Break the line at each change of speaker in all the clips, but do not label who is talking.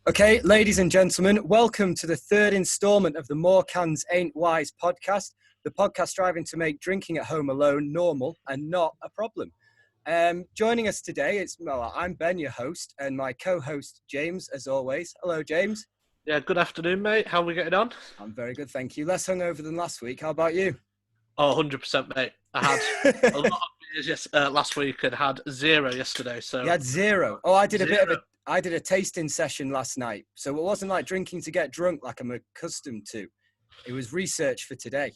Okay, ladies and gentlemen, welcome to the third instalment of the More Cans Ain't Wise podcast, the podcast striving to make drinking at home alone normal and not a problem. Joining us today, I'm Ben, your host, and my co-host, James, as always. Hello, James.
Yeah, good afternoon, mate. How are we getting on?
I'm very good, thank you. Less hungover than last week. How about you?
Oh, 100%, mate. I had a lot of beers last week and had zero yesterday. So
you had zero? Oh, I did
zero.
I did a tasting session last night. So it wasn't like drinking to get drunk like I'm accustomed to. It was research for today.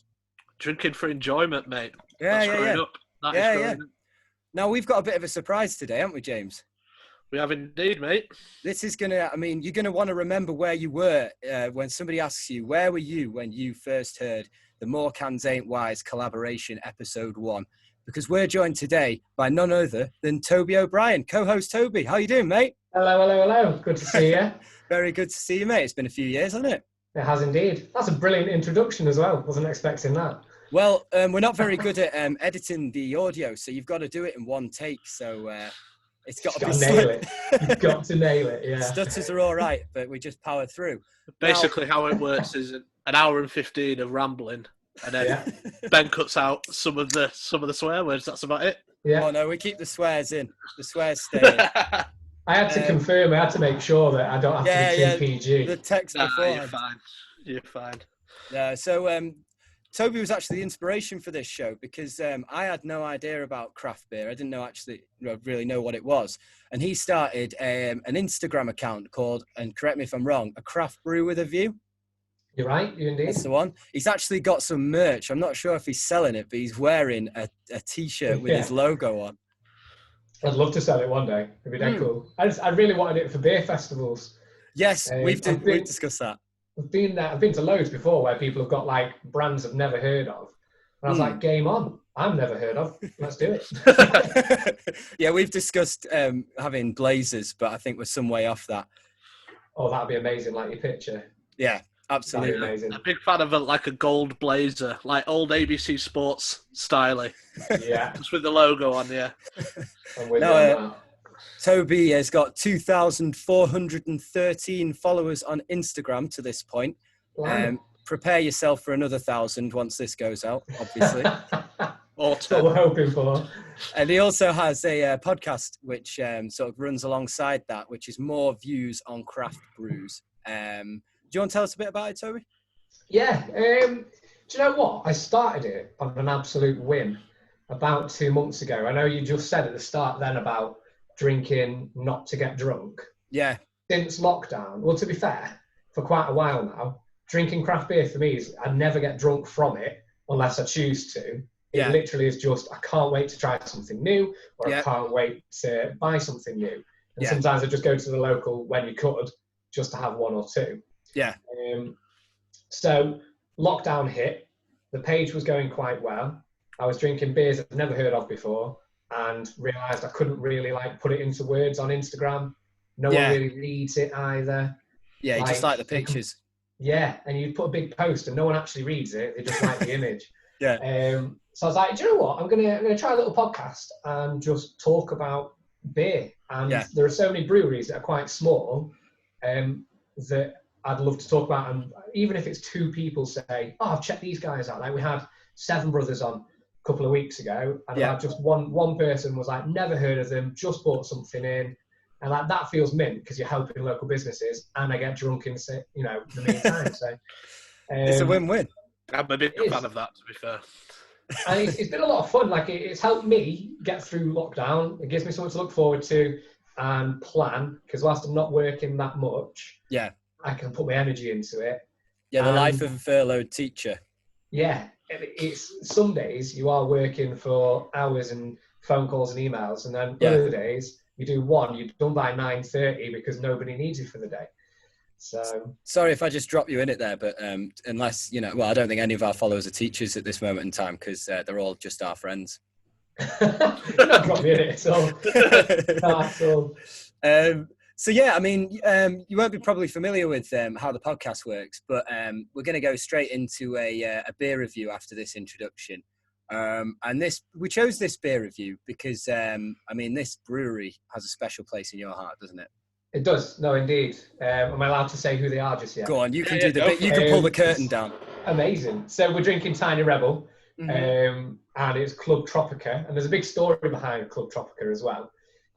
Drinking for enjoyment, mate.
Yeah.
That's growing up. That is growing up.
Now, we've got a bit of a surprise today, haven't we, James?
We have indeed, mate.
This is you're going to want to remember where you were when somebody asks you, where were you when you first heard the More Cans Ain't Wise collaboration episode 1? Because we're joined today by none other than Toby O'Brien, co-host Toby. How you doing, mate?
Hello. Good to see you.
Very good to see you, mate. It's been a few years, hasn't it?
It has indeed. That's a brilliant introduction as well. Wasn't expecting that.
Well, we're not very good at editing the audio, so you've got to do it in one take. So it's got to be
nail it. You've got to nail it. Yeah.
Stutters are all right, but we just power through.
Basically, how it works is an hour and 15 of rambling, and then Ben cuts out some of the swear words. That's about it.
Yeah. Oh no, we keep the swears in. The swears stay in.
I had to confirm. I had to make sure that I don't have to be too PG.
The text before.
You're fine.
Yeah. So Toby was actually the inspiration for this show because I had no idea about craft beer. I didn't really know what it was. And he started an Instagram account called, and correct me if I'm wrong, A Craft Brew with a View.
You're right, you indeed.
That's the one. He's actually got some merch. I'm not sure if he's selling it, but he's wearing a T-shirt with his logo on.
I'd love to sell it one day. It'd be dead cool. I really wanted it for beer festivals.
Yes, we've discussed that.
I've been to loads before where people have got like brands I've never heard of. And I was like, game on. I've never heard of. Let's do it.
Yeah, we've discussed having blazers, but I think we're some way off that.
Oh, that'd be amazing, like your picture.
Yeah, absolutely.
That'd be amazing.
I'm a big fan of a gold blazer, like old ABC Sports styling.
Yeah.
Just with the logo on, yeah.
I'm with you on that.
Toby has got 2,413 followers on Instagram to this point.
Wow.
Prepare yourself for another 1,000 once this goes out, obviously.
That's what we're hoping for.
And he also has a podcast which sort of runs alongside that, which is More Views on Craft Brews. Do you want to tell us a bit about it, Toby?
Yeah. Do you know what? I started it on an absolute whim about 2 months ago. I know you just said at the start then about drinking not to get drunk.
Yeah.
Since lockdown, well, to be fair, for quite a while now, drinking craft beer for me is I never get drunk from it unless I choose to. It literally is just, I can't wait to try something new, or I can't wait to buy something new. And sometimes I just go to the local when you could, just to have one or two.
Yeah.
So lockdown hit, the page was going quite well. I was drinking beers I've never heard of before, and realised I couldn't really put it into words on Instagram. No one really reads it either.
Yeah, you just like the pictures.
Yeah, and you put a big post and no one actually reads it. They just like the image.
Yeah.
So I was like, do you know what? I'm gonna try a little podcast and just talk about beer. And there are so many breweries that are quite small that I'd love to talk about. And even if it's two people say, oh, I've checked these guys out. Like we had Seven Brothers on couple of weeks ago, and I just one person was like, never heard of them, just bought something in, and that feels mint because you're helping local businesses, and I get drunk in the meantime. So
it's a win-win.
I'm a big fan of that, to be fair.
And it's been a lot of fun. Like it's helped me get through lockdown. It gives me something to look forward to and plan, because whilst I'm not working that much, I can put my energy into it.
Yeah, the life of a furloughed teacher.
Yeah. It's some days you are working for hours and phone calls and emails, and then other days you do one, you're done by 9:30 because nobody needs you for the day. So
sorry if I just drop you in it there, but unless I don't think any of our followers are teachers at this moment in time, because they're all just our friends.
You're not dropping me in it at all. Not at all.
So yeah, I mean, you won't be probably familiar with how the podcast works, but we're going to go straight into a beer review after this introduction. And we chose this beer review because, this brewery has a special place in your heart, doesn't it?
It does. No, indeed. Am I allowed to say who they are just yet?
Go on, you can do the bit. You can pull the curtain down.
Amazing. So we're drinking Tiny Rebel,
Mm-hmm.
and it's Club Tropica, and there's a big story behind Club Tropica as well,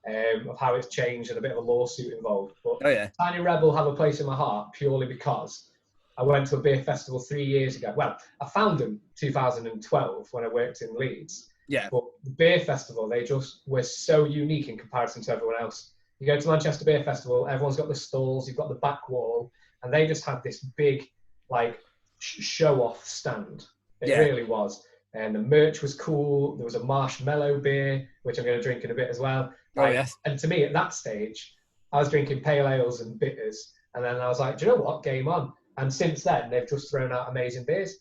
of how it's changed and a bit of a lawsuit involved. But Tiny Rebel have a place in my heart purely because I went to a beer festival 3 years ago. Well, I found them 2012 when I worked in Leeds.
Yeah.
But the beer festival, they just were so unique in comparison to everyone else. You go to Manchester Beer Festival, everyone's got the stalls, you've got the back wall, and they just had this big, like, show-off stand. It really was. And the merch was cool. There was a marshmallow beer, which I'm going to drink in a bit as well. And to me, at that stage, I was drinking pale ales and bitters. And then I was like, do you know what? Game on. And since then, they've just thrown out amazing beers.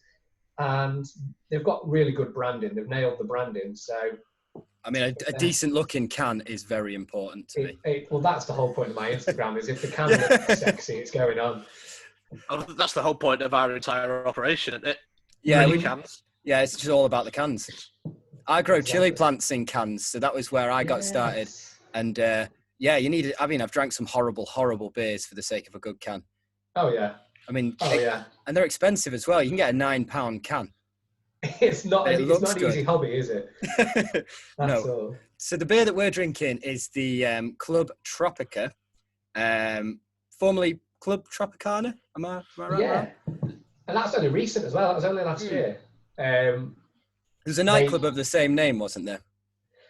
And they've got really good branding. They've nailed the branding. So,
I mean, a decent-looking can is very important to me.
Well, that's the whole point of my Instagram, is if the can looks sexy, it's going on.
Oh, that's the whole point of our entire operation, isn't it?
Yeah,
cans.
Yeah, it's just all about the cans. I grow chili plants in cans, so that was where I got started. And you need it. I mean, I've drank some horrible beers for the sake of a good can.
Oh yeah.
I mean, and they're expensive as well. You can get a £9 can.
It's not an easy hobby, is it?
No. All. So the beer that we're drinking is the Club Tropica, formerly Club Tropicana. Am I right?
Yeah. And that's only recent as well. That was only last year.
There's a nightclub of the same name, wasn't there?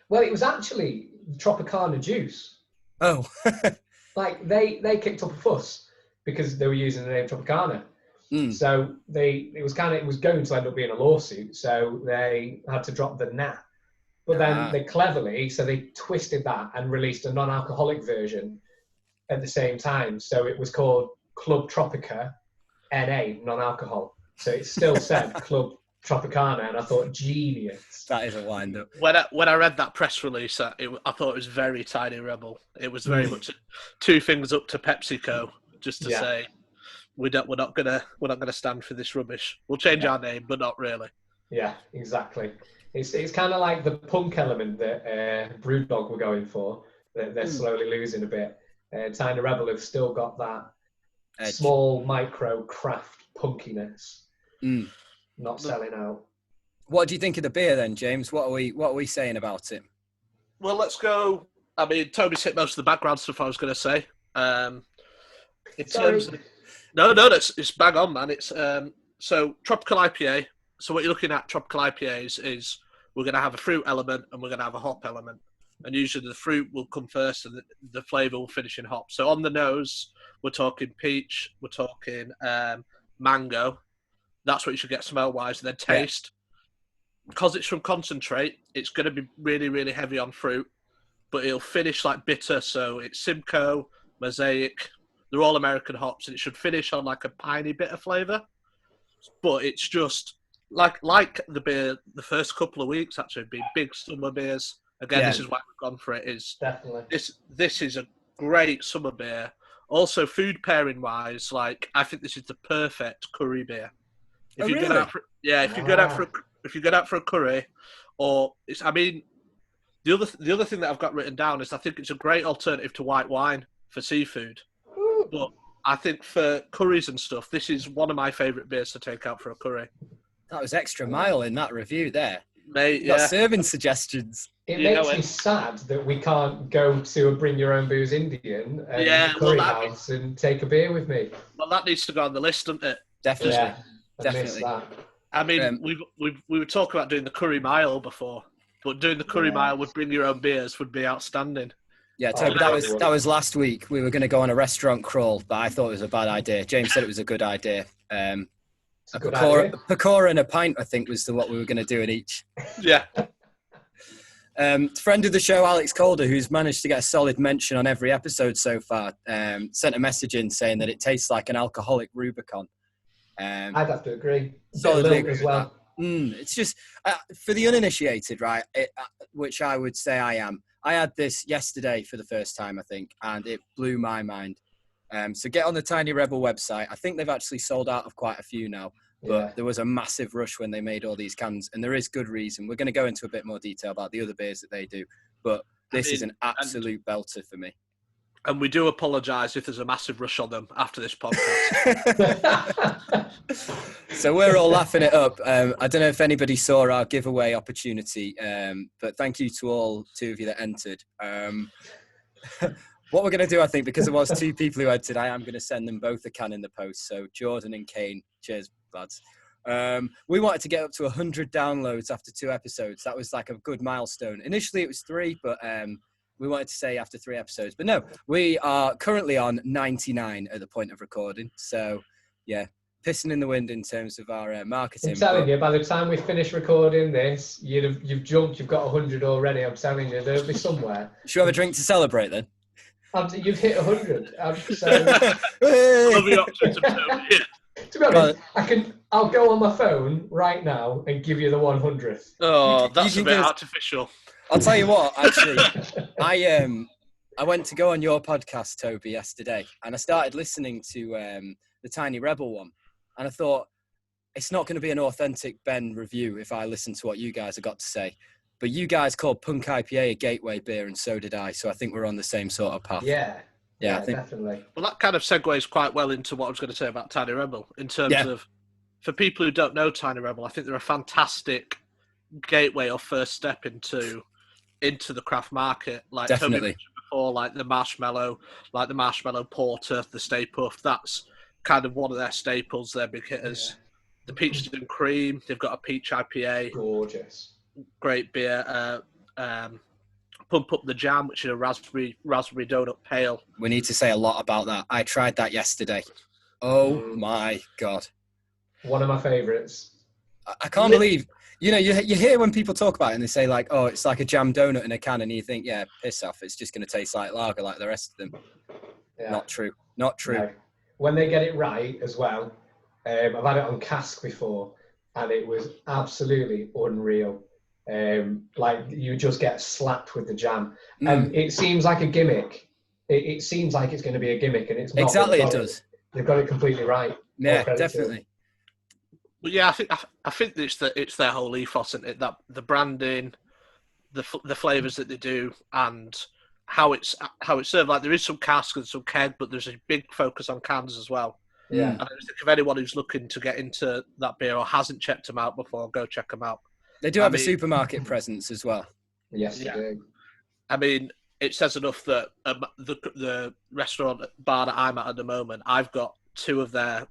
Well, it was actually Tropicana Juice.
Oh.
Like, they kicked up a fuss because they were using the name Tropicana. So it was going to end up being a lawsuit. So they had to drop the "na." But then they cleverly, so they twisted that and released a non-alcoholic version at the same time. So it was called Club Tropica NA, non-alcohol. So it still said Club Tropicana, and I thought, genius.
That is a wind-up.
When I read that press release, I thought it was very Tiny Rebel. It was very much two fingers up to PepsiCo, just to say we're not gonna stand for this rubbish. We'll change our name, but not really. Yeah,
exactly. It's kind of like the punk element that Brewdog were going for. They're slowly losing a bit. Tiny Rebel have still got that edge. Small micro craft punkiness. Not selling out.
What do you think of the beer then, James? What are we saying about it?
Well, let's go. I mean, Toby's hit most of the background stuff I was going to say. It's bang on, man. It's so tropical IPA. So what you're looking at tropical IPAs is we're going to have a fruit element and we're going to have a hop element. And usually the fruit will come first and the flavour will finish in hop. So on the nose, we're talking peach, we're talking mango. That's what you should get smell-wise. And then taste. Because it's from concentrate, it's going to be really, really heavy on fruit. But it'll finish like bitter. So it's Simcoe, Mosaic. They're all American hops. And it should finish on like a piney bitter flavour. But it's just like the beer the first couple of weeks, actually, being big summer beers. Again, this is why we've gone for it. Is
definitely
this is a great summer beer. Also, food pairing wise, like I think this is the perfect curry beer. If you go out for a curry, or it's, I mean, the other thing that I've got written down is I think it's a great alternative to white wine for seafood. But I think for curries and stuff, this is one of my favourite beers to take out for a curry.
That
was extra mile in that review there.
Mate,
got serving suggestions.
It makes me sad that we can't go to a Bring Your Own Booze Indian and curry house and take a beer with me.
Well, that needs to go on the list, doesn't it?
Definitely.
Yeah,
definitely.
I mean, we were talking about doing the curry mile before, but doing the curry mile with Bring Your Own Beers would be outstanding.
Yeah, Toby, that was last week. We were going to go on a restaurant crawl, but I thought it was a bad idea. James said it was a good idea. A pakora and a pint, I think, was what we were going to do in each.
Yeah.
Friend of the show, Alex Calder, who's managed to get a solid mention on every episode so far, sent a message in saying that it tastes like an alcoholic Rubicon.
I'd have to agree.
Solidly agree as well. It's just, for the uninitiated, right, which I would say I am, I had this yesterday for the first time, I think, and it blew my mind. So get on the Tiny Rebel website. I think they've actually sold out of quite a few now, but there was a massive rush when they made all these cans, and there is good reason. We're going to go into a bit more detail about the other beers that they do, but this is an absolute belter for me.
And we do apologise if there's a massive rush on them after this podcast.
So we're all laughing it up. I don't know if anybody saw our giveaway opportunity, but thank you to all two of you that entered. What we're going to do, I think, because there was 2 people who entered, I am going to send them both a can in the post. So Jordan and Kane, cheers, lads. We wanted to get up to 100 downloads after 2 episodes. That was like a good milestone. Initially, it was 3, but we wanted to say after 3 episodes. But no, we are currently on 99 at the point of recording. So, yeah, pissing in the wind in terms of our marketing.
I'm telling you, by the time we finish recording this, you've jumped, you've got 100 already. I'm telling you, they'll be somewhere.
Should we have a drink to celebrate then?
You've hit 100. To be honest, I'll go on my phone right now and give you the 100th.
Oh, that's a bit artificial.
I'll tell you what, actually, I went to go on your podcast, Toby, yesterday, and I started listening to the Tiny Rebel one, and I thought, it's not going to be an authentic Ben review if I listen to what you guys have got to say. But you guys called Punk IPA a gateway beer, and so did I, so I think we're on the same sort of path.
Yeah,
I think
definitely.
Well, that kind of segues quite well into what I was going to say about Tiny Rebel, in terms of, for people who don't know Tiny Rebel, I think they're a fantastic gateway or first step into the craft market. Like
definitely.
Toby mentioned before, like the marshmallow porter, the Stay Puft, that's kind of one of their staples, their big hitters. Yeah. The Peaches and Cream, they've got a peach IPA.
Gorgeous. Great
beer. Pump Up the Jam, which is a raspberry donut pale.
We need to say a lot about that. I tried that yesterday. Oh my God.
One of my favourites.
I can't believe, you hear when people talk about it and they say like, oh, it's like a jam donut in a can, and you think, yeah, piss off, it's just going to taste like lager like the rest of them. Yeah. Not true. No.
When they get it right as well, I've had it on cask before, and it was absolutely unreal. Like you just get slapped with the jam, and it seems like a gimmick. It seems like it's going to be a gimmick, and it's not.
Exactly, it does.
They've got it completely right.
Yeah, definitely.
But yeah, I think it's their whole ethos, isn't it? That the branding, the flavors that they do, and how it's served. Like there is some cask and some keg, but there's a big focus on cans as well.
Yeah.
And I think if anyone who's looking to get into that beer or hasn't checked them out before, go check them out.
They do have a supermarket presence as well.
Yes, they do.
I mean, it says enough that the restaurant bar that I'm at the moment, I've got two of their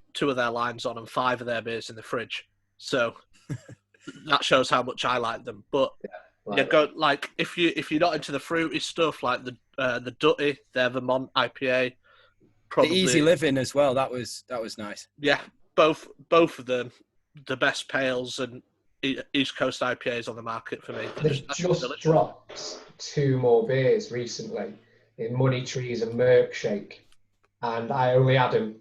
lines on and 5 of their beers in the fridge. So that shows how much I like them. But if you're not into the fruity stuff, like the Dutty, their Vermont IPA, probably
the Easy Living as well. That was nice.
Yeah, both of them, the best pales and East Coast IPAs on the market for me.
They've just dropped 2 more beers recently in Money Trees and Milkshake, and I only had them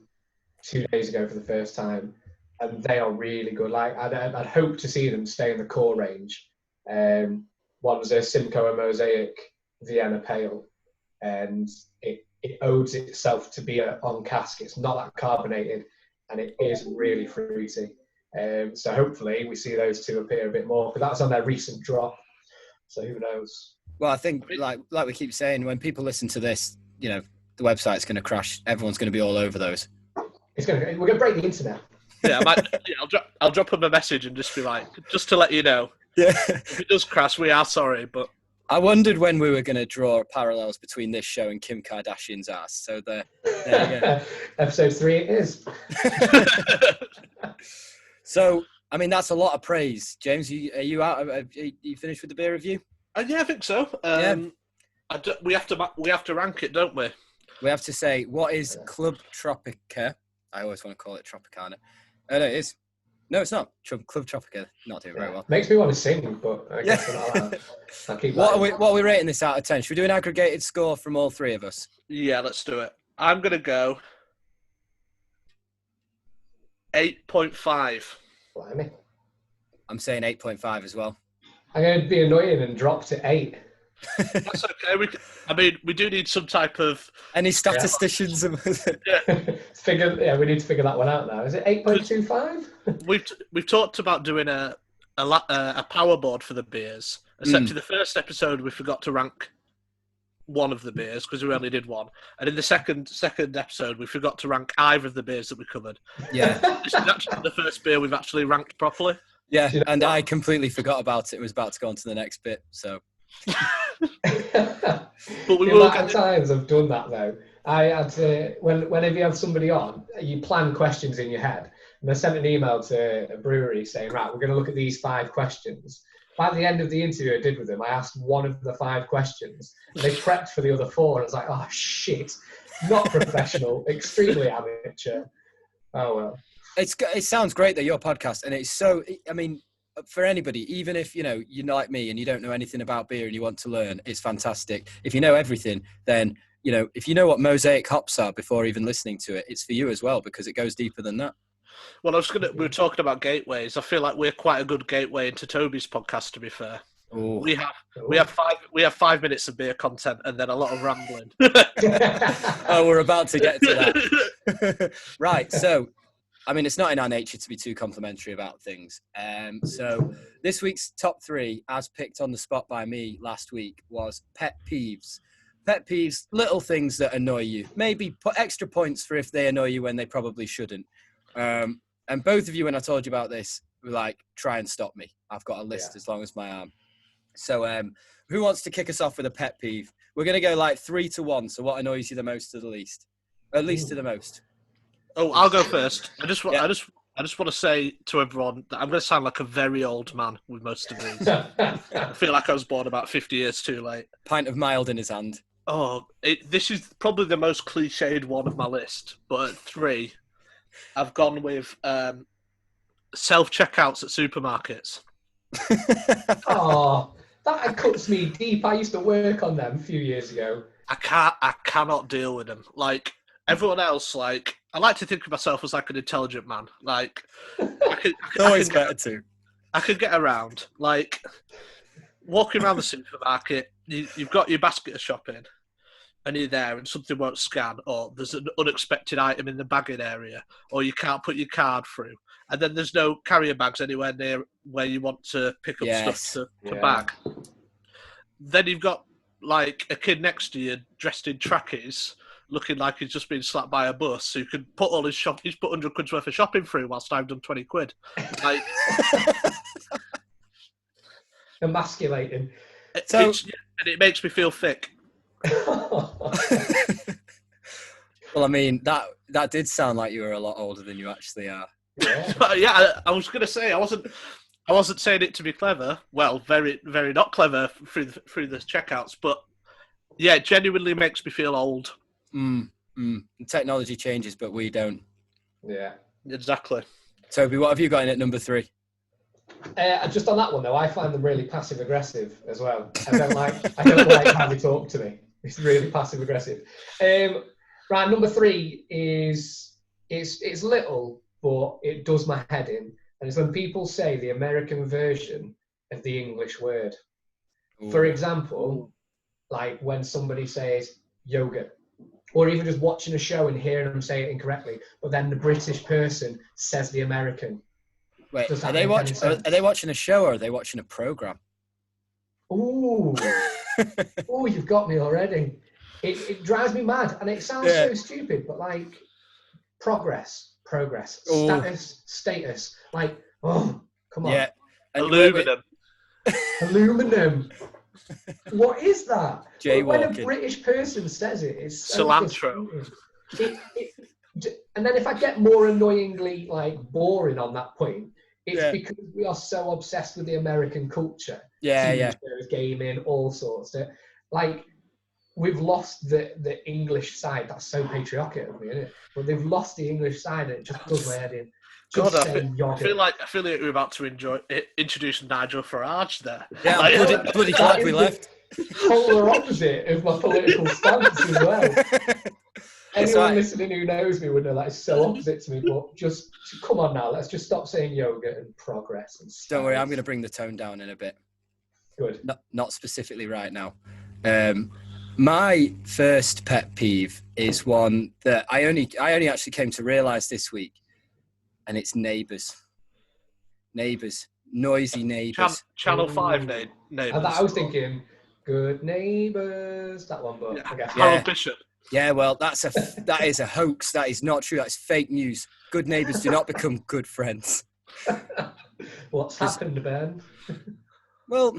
2 days ago for the first time, and they are really good. Like I'd hope to see them stay in the core range. One's a Simcoe and Mosaic Vienna Pale, and it owes itself to be on cask. It's not that carbonated, and it is really fruity. So hopefully we see those 2 appear a bit more, because that's on their recent drop. So who knows?
Well, I think like we keep saying, when people listen to this, the website's going to crash. Everyone's going to be all over those.
We're going to break the internet.
Yeah, I'll drop them a message and just be like, just to let you know.
Yeah.
If it does crash, we are sorry, but.
I wondered when we were going to draw parallels between this show and Kim Kardashian's ass. So there you go.
Episode 3 it is.
So, I mean, that's a lot of praise. James, are you out? Are you finished with the beer review?
Yeah, I think so. We have to rank it, don't we?
We have to say, what is Club Tropica? I always want to call it Tropicana. Oh, no, it is. No, it's not. Club Tropica. Not doing very well.
Makes me want to sing, but I guess I'll keep
what are we rating this out of 10? Should we do an aggregated score from all 3 of us?
Yeah, let's do it. I'm going to go 8.5.
Blimey.
I'm saying 8.5 as well.
I'm going to be annoying and drop to 8.
That's okay. We do need some type of...
Any statisticians?
Yeah. We need to figure that one out now. Is it 8.25?
We've talked about doing a power board for the beers. Except in the first episode, we forgot to rank one of the beers because we only did one, and in the second episode we forgot to rank either of the beers that we covered.
Yeah,
This is actually the first beer we've actually ranked properly.
yeah, and I completely forgot about it. It was about to go on to the next bit, so.
But we
the
will
amount of times I've done that though. I had to, whenever you have somebody on, you plan questions in your head. And I sent an email to a brewery saying, right, we're going to look at these 5 questions. By the end of the interview I did with them, I asked one of the 5 questions. They prepped for the other 4, and I was like, oh shit, not professional, extremely amateur. Oh well.
It sounds great that your podcast, and it's so, I mean, for anybody, even if, you know, you're like me and you don't know anything about beer and you want to learn, it's fantastic. If you know everything, then, you know, if you know what mosaic hops are before even listening to it, it's for you as well, because it goes deeper than that.
Well, we were talking about gateways. I feel like we're quite a good gateway into Toby's podcast, to be fair.
Ooh.
We have 5 minutes of beer content and then a lot of rambling.
Oh, we're about to get to that. Right, so I mean, it's not in our nature to be too complimentary about things. So this week's top 3, as picked on the spot by me last week, was pet peeves. Pet peeves, little things that annoy you. Maybe put extra points for if they annoy you when they probably shouldn't. And both of you, when I told you about this, were like, try and stop me. I've got a list as long as my arm. So who wants to kick us off with a pet peeve? We're going to go like 3 to 1. So what annoys you the most to the least? At least to the most.
Oh, I'll go first. I just want to say to everyone that I'm going to sound like a very old man with most of these. I feel like I was born about 50 years too late.
Pint of mild in his hand.
Oh, this is probably the most cliched one of my list, but at 3, I've gone with self-checkouts at supermarkets.
Oh, that cuts me deep. I used to work on them a few years ago.
I cannot deal with them. Like, everyone else, like, I like to think of myself as like an intelligent man. Like,
always better too.
I could get around. Like, walking around the supermarket, you've got your basket of shopping, and you're there, and something won't scan, or there's an unexpected item in the bagging area, or you can't put your card through, and then there's no carrier bags anywhere near where you want to pick up stuff to bag. Then you've got like a kid next to you dressed in trackies, looking like he's just been slapped by a bus, who can put all he's put 100 quid's worth of shopping through whilst I've done 20 quid. Like,
emasculating.
And it makes me feel thick.
Well, I mean, that did sound like you were a lot older than you actually are.
Yeah, I was going to say I wasn't saying it to be clever. Well, very, very not clever through the checkouts, but yeah, it genuinely makes me feel old.
Technology changes, but we don't.
Yeah,
exactly.
Toby, what have you got in at number 3?
Just on that one though, I find them really passive aggressive as well. I don't like how they talk to me. It's really passive aggressive. Right, number 3 is it's little, but it does my head in, and it's when people say the American version of the English word. Ooh. For example, like when somebody says yogurt, or even just watching a show and hearing them say it incorrectly, but then the British person says the American.
Wait, are they watching a show or are they watching a program?
Ooh, you've got me already. It drives me mad, and it sounds so stupid, but like progress, status, like, oh, come on.
Yeah,
aluminum.
What is that? When a
Jaywalking.
British person says it, it's so
cilantro.
And then if I get more annoyingly like boring on that point, it's because we are so obsessed with the American culture. TV shows, gaming, all sorts. Like, we've lost the English side. That's so patriotic of me, isn't it? But they've lost the English side, and it just does my head in.
God, I feel like we're about to introduce Nigel Farage there.
Yeah, I'm bloody glad we left.
Polar opposite of my political stance as well. Anyone listening who knows me would know that is so opposite to me, but just come on now, let's just stop saying yoga and progress and stuff.
Don't worry, I'm going to bring the tone down in a bit.
Good.
Not specifically right now. My first pet peeve is one that I only actually came to realise this week, and it's neighbours. Noisy neighbours.
Channel 5 neighbours.
I was thinking Good Neighbours, that one, but I guess.
Harold Bishop.
Yeah, well, that is a hoax. That is not true. That's fake news. Good neighbours do not become good friends.
What's happened, Ben?
Well,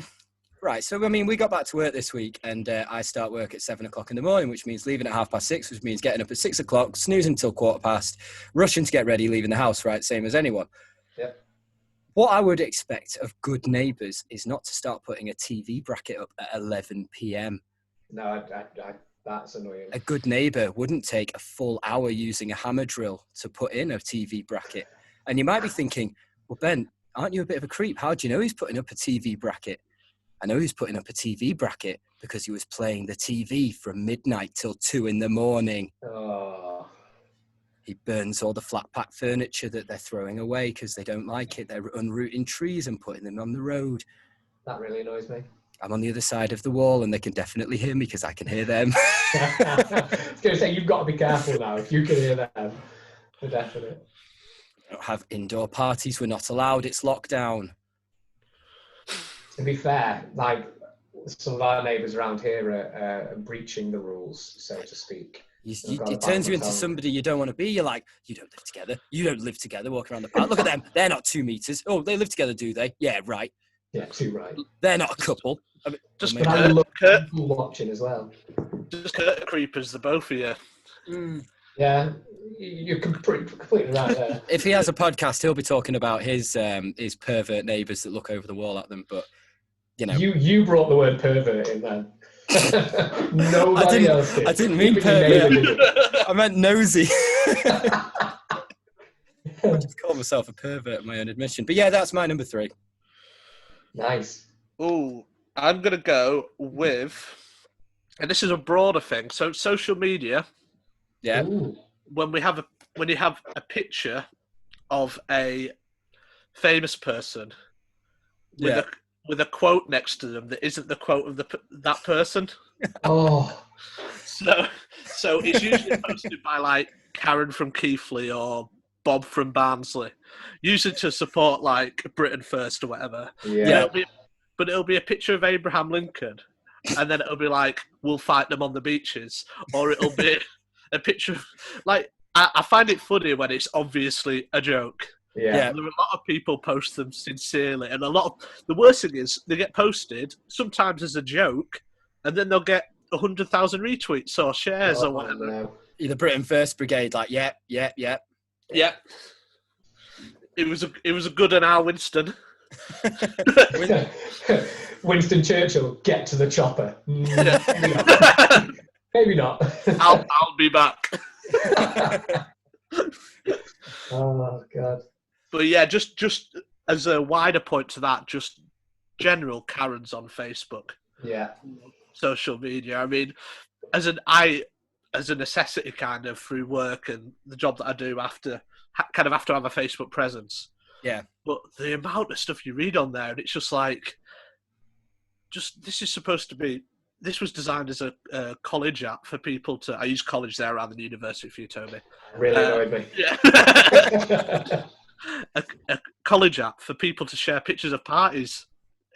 right. So, I mean, we got back to work this week, and I start work at 7 o'clock in the morning, which means leaving at 6:30, which means getting up at 6 o'clock, snoozing till 15:15, rushing to get ready, leaving the house, right? Same as anyone.
Yeah.
What I would expect of good neighbours is not to start putting a TV bracket up at 11 p.m.
No, that's annoying.
A good neighbour wouldn't take a full hour using a hammer drill to put in a TV bracket. And you might be thinking, well, Ben, aren't you a bit of a creep? How do you know he's putting up a TV bracket? I know he's putting up a TV bracket because he was playing the TV from midnight till 2 in the morning.
Oh.
He burns all the flat pack furniture that they're throwing away because they don't like it. They're unrooting trees and putting them on the road.
That really annoys me.
I'm on the other side of the wall and they can definitely hear me because I can hear them.
I was going to say, you've got to be careful now if you can hear them. For definite.
Don't have indoor parties. We're not allowed. It's lockdown.
To be fair, like some of our neighbours around here are breaching the rules, so to speak.
It turns you into somebody you don't want to be. You're like, you don't live together. You don't live together. Walking around the park. Look at them. They're not 2 meters. Oh, they live together, do they? Yeah, right.
Yeah, too right.
They're not a couple. I mean,
Just
I love people watching as well.
Just Kurt creepers, the both of you.
Yeah, you're completely right there.
If he has a podcast, he'll be talking about his pervert neighbours that look over the wall at them. But you know,
you brought the word pervert in then. Nobody else did.
I didn't mean pervert. I meant nosy. I just call myself a pervert at my own admission. But yeah, that's my number 3.
Nice.
Oh, I'm going to go with, and this is a broader thing. So social media.
Yeah.
Ooh.
When you have a picture of a famous person with a quote next to them that isn't the quote of that person.
Oh.
So it's usually posted by like Karen from Keighley or Bob from Barnsley, usually to support like Britain First or whatever.
Yeah.
But it'll be a picture of Abraham Lincoln, and then it'll be like, we'll fight them on the beaches, or it'll be a picture of, like, I find it funny when it's obviously a joke.
Yeah.
There are a lot of people post them sincerely, and the worst thing is they get posted sometimes as a joke, and then they'll get 100,000 retweets or shares or whatever.
No.
The Britain First Brigade, like, yeah.
Yeah. It was a good an hour, Winston.
Winston Churchill, get to the chopper. Maybe not.
I'll be back.
Oh God.
But yeah, just as a wider point to that, just general Karens on Facebook.
Yeah.
Social media. I mean, as a necessity kind of through work and the job that I do have to have a Facebook presence.
Yeah.
But the amount of stuff you read on there, and it's just like, this was designed as a college app for people to. I use college there rather than university for you, Toby.
Really annoyed me.
Yeah. a college app for people to share pictures of parties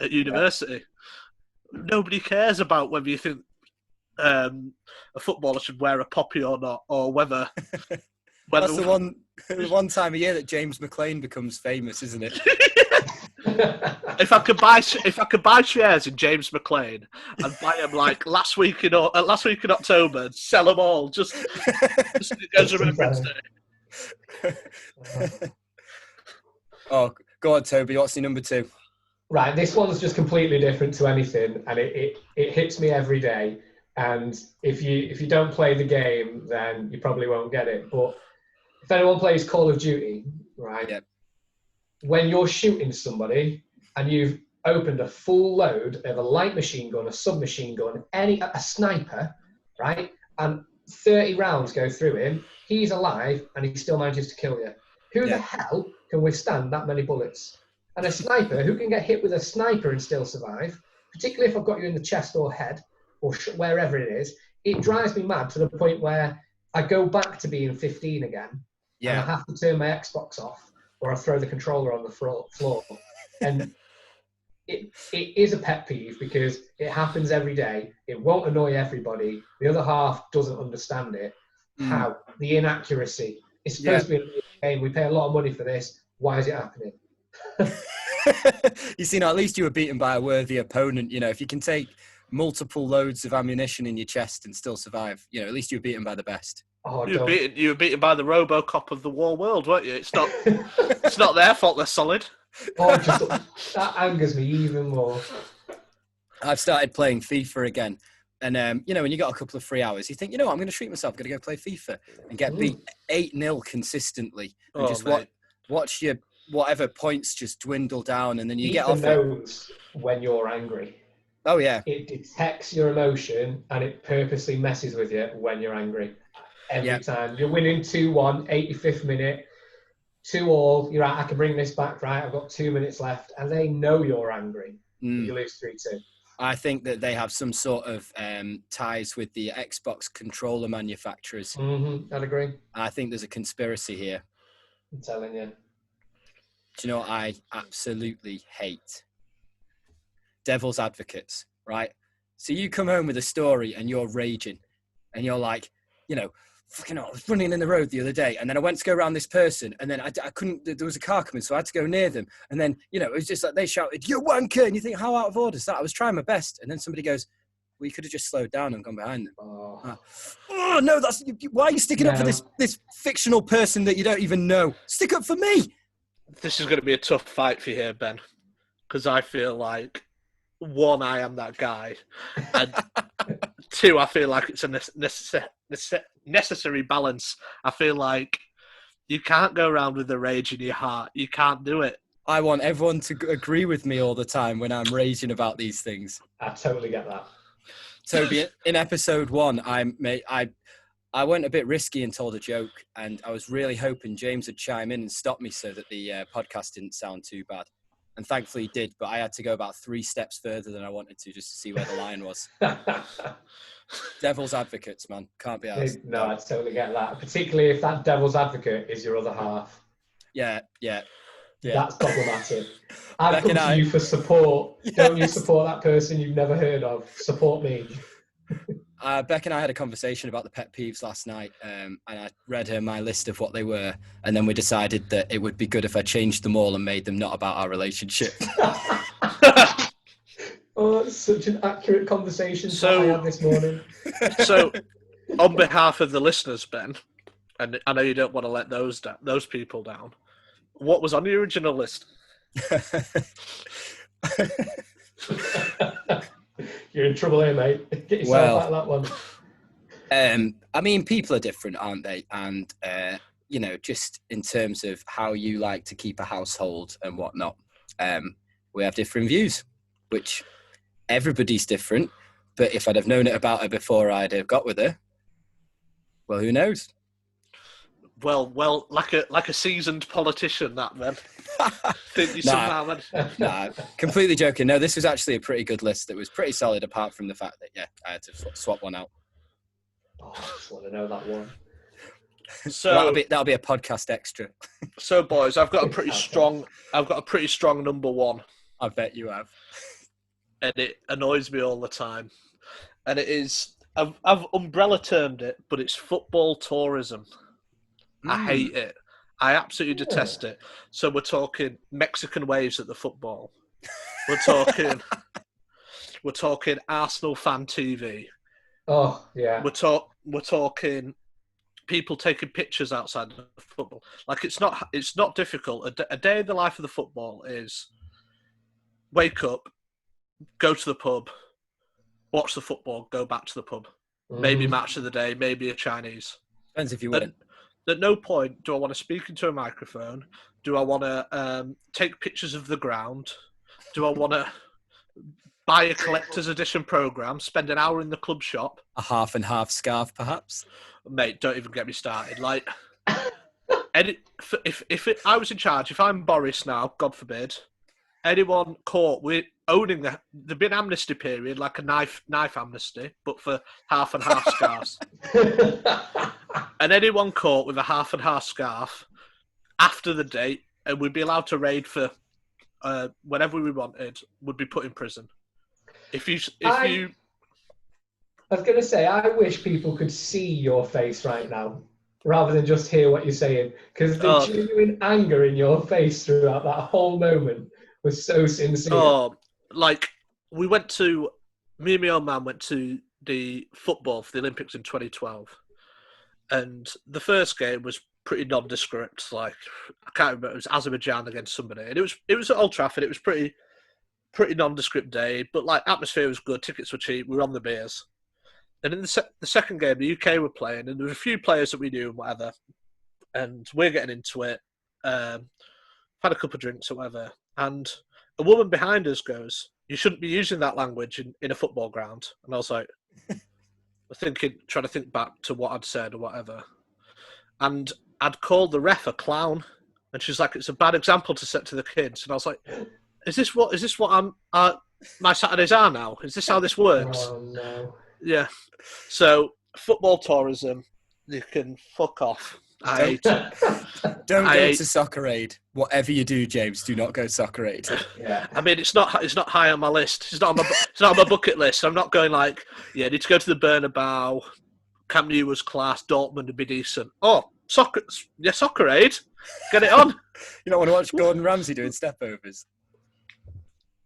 at university. Yeah. Nobody cares about whether you think a footballer should wear a poppy or not, or whether.
That's the one time a year that James McLean becomes famous, isn't it?
If I could buy shares in James McLean and buy them like last week in October and sell them all just as Remembrance Day.
Oh, go on, Toby. What's your number 2?
Right, this one's just completely different to anything, and it hits me every day. And if you don't play the game, then you probably won't get it. But if anyone plays Call of Duty, right?
Yep.
When you're shooting somebody and you've opened a full load of a light machine gun, a submachine gun, a sniper, right? And 30 rounds go through him, he's alive and he still manages to kill you. Who the hell can withstand that many bullets? And a sniper, who can get hit with a sniper and still survive, particularly if I've got you in the chest or head or wherever it is, it drives me mad to the point where I go back to being 15 again. Yeah. And I have to turn my Xbox off or I throw the controller on the floor. And it is a pet peeve because it happens every day. It won't annoy everybody. The other half doesn't understand it. How? The inaccuracy. It's supposed to be a game. We pay a lot of money for this. Why is it happening?
You see, now at least you were beaten by a worthy opponent. You know, if you can take multiple loads of ammunition in your chest and still survive, you know, at least you were beaten by the best.
Oh,
you were beaten by the RoboCop of the war world, weren't you? It's not their fault they're solid.
Oh, that angers me even more.
I've started playing FIFA again. And, you know, when you got a couple of free hours, you think, you know what, I'm going to treat myself. I'm going to go play FIFA and get beat 8-0 consistently. And just watch your whatever points just dwindle down. And then you get off it.
Knows when you're angry.
Oh, yeah.
It detects your emotion and it purposely messes with you when you're angry. Every time. You're winning 2-1, 85th minute, 2-all. You're right, I can bring this back, right? I've got 2 minutes left. And they know you're angry. You lose 3-2.
I think that they have some sort of ties with the Xbox controller manufacturers.
I'd agree.
I think there's a conspiracy here.
I'm telling you.
Do you know what I absolutely hate? Devil's advocates, right? So you come home with a story and you're raging and you're like, you know, fucking hell, I was running in the road the other day and then I went to go around this person and then I couldn't, there was a car coming, so I had to go near them. And then, you know, it was just like they shouted, "You wanker!" And you think, how out of order is that? I was trying my best. And then somebody goes, well, you could have just slowed down and gone behind them. Oh no, why are you sticking up for this fictional person that you don't even know? Stick up for me. This
is going to be a tough fight for you here, Ben, because I feel like, one, I am that guy, and two, I feel like it's a necessary balance. I feel like you can't go around with the rage in your heart. You can't do it.
I want everyone to agree with me all the time when I'm raging about these things.
I totally get that.
Toby, in episode 1, I went a bit risky and told a joke, and I was really hoping James would chime in and stop me so that the podcast didn't sound too bad. And thankfully he did, but I had to go about 3 steps further than I wanted to just to see where the line was. Devil's advocates, man. Can't be asked.
No, I totally get that. Particularly if that devil's advocate is your other half.
Yeah.
That's problematic. I've come to you for support. Yes. Don't you support that person you've never heard of. Support me.
Beck and I had a conversation about the pet peeves last night, and I read her my list of what they were, and then we decided that it would be good if I changed them all and made them not about our relationship.
Oh, it's such an accurate conversation that I had this morning.
So, on behalf of the listeners, Ben, and I know you don't want to let those people down, what was on the original list?
You're in trouble here, mate. Get yourself out of that one.
I mean, people are different, aren't they? And, you know, just in terms of how you like to keep a household and whatnot, we have different views, which everybody's different. But if I'd have known it about her before I'd have got with her, well, who knows?
Well, like a seasoned politician, that then. Didn't you somehow?
Nah, completely joking. No, this was actually a pretty good list. That was pretty solid, apart from the fact that I had to swap one out.
Oh, I just want to know that one.
So
that'll be a podcast extra.
So, boys, I've got a pretty strong number one.
I bet you have.
And it annoys me all the time. And it is, I've umbrella termed it, but it's football tourism. I hate it. I absolutely detest it. So we're talking Mexican waves at the football. We're talking Arsenal fan TV.
Oh yeah.
We're talking people taking pictures outside the football. Like it's not difficult. A day in the life of the football is wake up, go to the pub, watch the football, go back to the pub. Maybe match of the day, maybe a Chinese.
Depends if you win.
At no point do I want to speak into a microphone. Do I want to take pictures of the ground? Do I want to buy a collector's edition program, spend an hour in the club shop?
A half and half scarf, perhaps?
Mate, don't even get me started. Like, if I was in charge, if I'm Boris now, God forbid, anyone caught with owning there'd be an amnesty period, like a knife amnesty, but for half and half scarves. And anyone caught with a half and half scarf after the date, and we'd be allowed to raid for whenever we wanted, would be put in prison.
I was going to say, I wish people could see your face right now, rather than just hear what you're saying, because the genuine anger in your face throughout that whole moment was so sincere.
Oh, like me and my old man went to the football for the Olympics in 2012, and the first game was pretty nondescript. Like, I can't remember, it was Azerbaijan against somebody, and it was at Old Trafford. It was pretty nondescript day, but like atmosphere was good. Tickets were cheap. We were on the beers. And in the second game, the UK were playing, and there were a few players that we knew and whatever. And we're getting into it. Had a couple of drinks or whatever. And a woman behind us goes, "You shouldn't be using that language in a football ground." And I was like, trying to think back to what I'd said or whatever. And I'd called the ref a clown. And she's like, "It's a bad example to set to the kids." And I was like, Is this what my Saturdays are now? Is this how this works?
Oh, no.
Yeah. So, football tourism, you can fuck off.
Don't go to Soccer Aid. Whatever you do, James, do not go Soccer Aid.
Yeah.
I mean, it's not high on my list. It's not on my bucket list. I'm not going like, yeah, I need to go to the Bernabeu. Camp Nou was class. Dortmund would be decent. Oh, Soccer Aid. Get it on.
You don't want to watch Gordon Ramsay doing stepovers?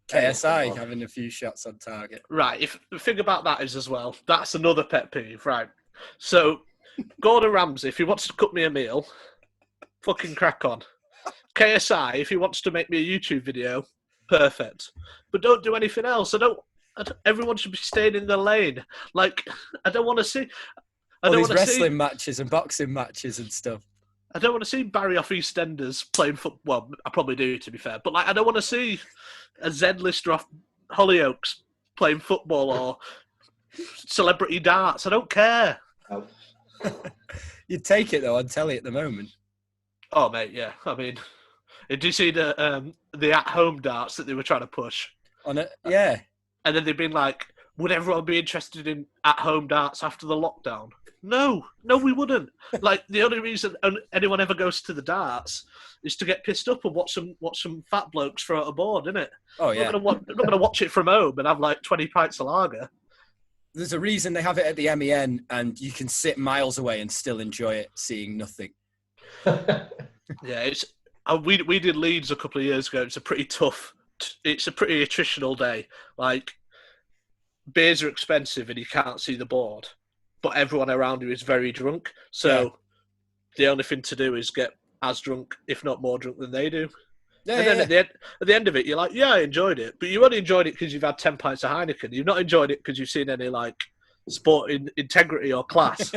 KSI having a few shots on target.
Right. If the thing about that is as well, that's another pet peeve. Right. So, Gordon Ramsay, if he wants to cook me a meal, fucking crack on. KSI, if he wants to make me a YouTube video, perfect. But don't do anything else. Everyone should be staying in their lane. Like, I don't want to see.
All these wrestling matches and boxing matches and stuff.
I don't want to see Barry off EastEnders playing football. Well, I probably do, to be fair. But like, I don't want to see a Z-lister off Hollyoaks playing football or celebrity darts. I don't care.
Oh.
You'd take it though on telly at the moment.
Oh mate, yeah. I mean, did you see the at-home darts that they were trying to push?
On it, yeah.
And then they've been like, would everyone be interested in at-home darts after the lockdown? No, we wouldn't. Like, the only reason anyone ever goes to the darts is to get pissed up and watch some fat blokes throw out a board, isn't it?
Oh yeah.
I'm not going to watch it from home and have like 20 pints of lager.
There's a reason they have it at the MEN, and you can sit miles away and still enjoy it, seeing nothing.
Yeah, we did Leeds a couple of years ago. It's a pretty attritional day. Like, beers are expensive and you can't see the board, but everyone around you is very drunk. So the only thing to do is get as drunk, if not more drunk than they do. Yeah, and then at the end of it, you're like, yeah, I enjoyed it. But you only enjoyed it because you've had 10 pints of Heineken. You've not enjoyed it because you've seen any, like, sporting integrity or class.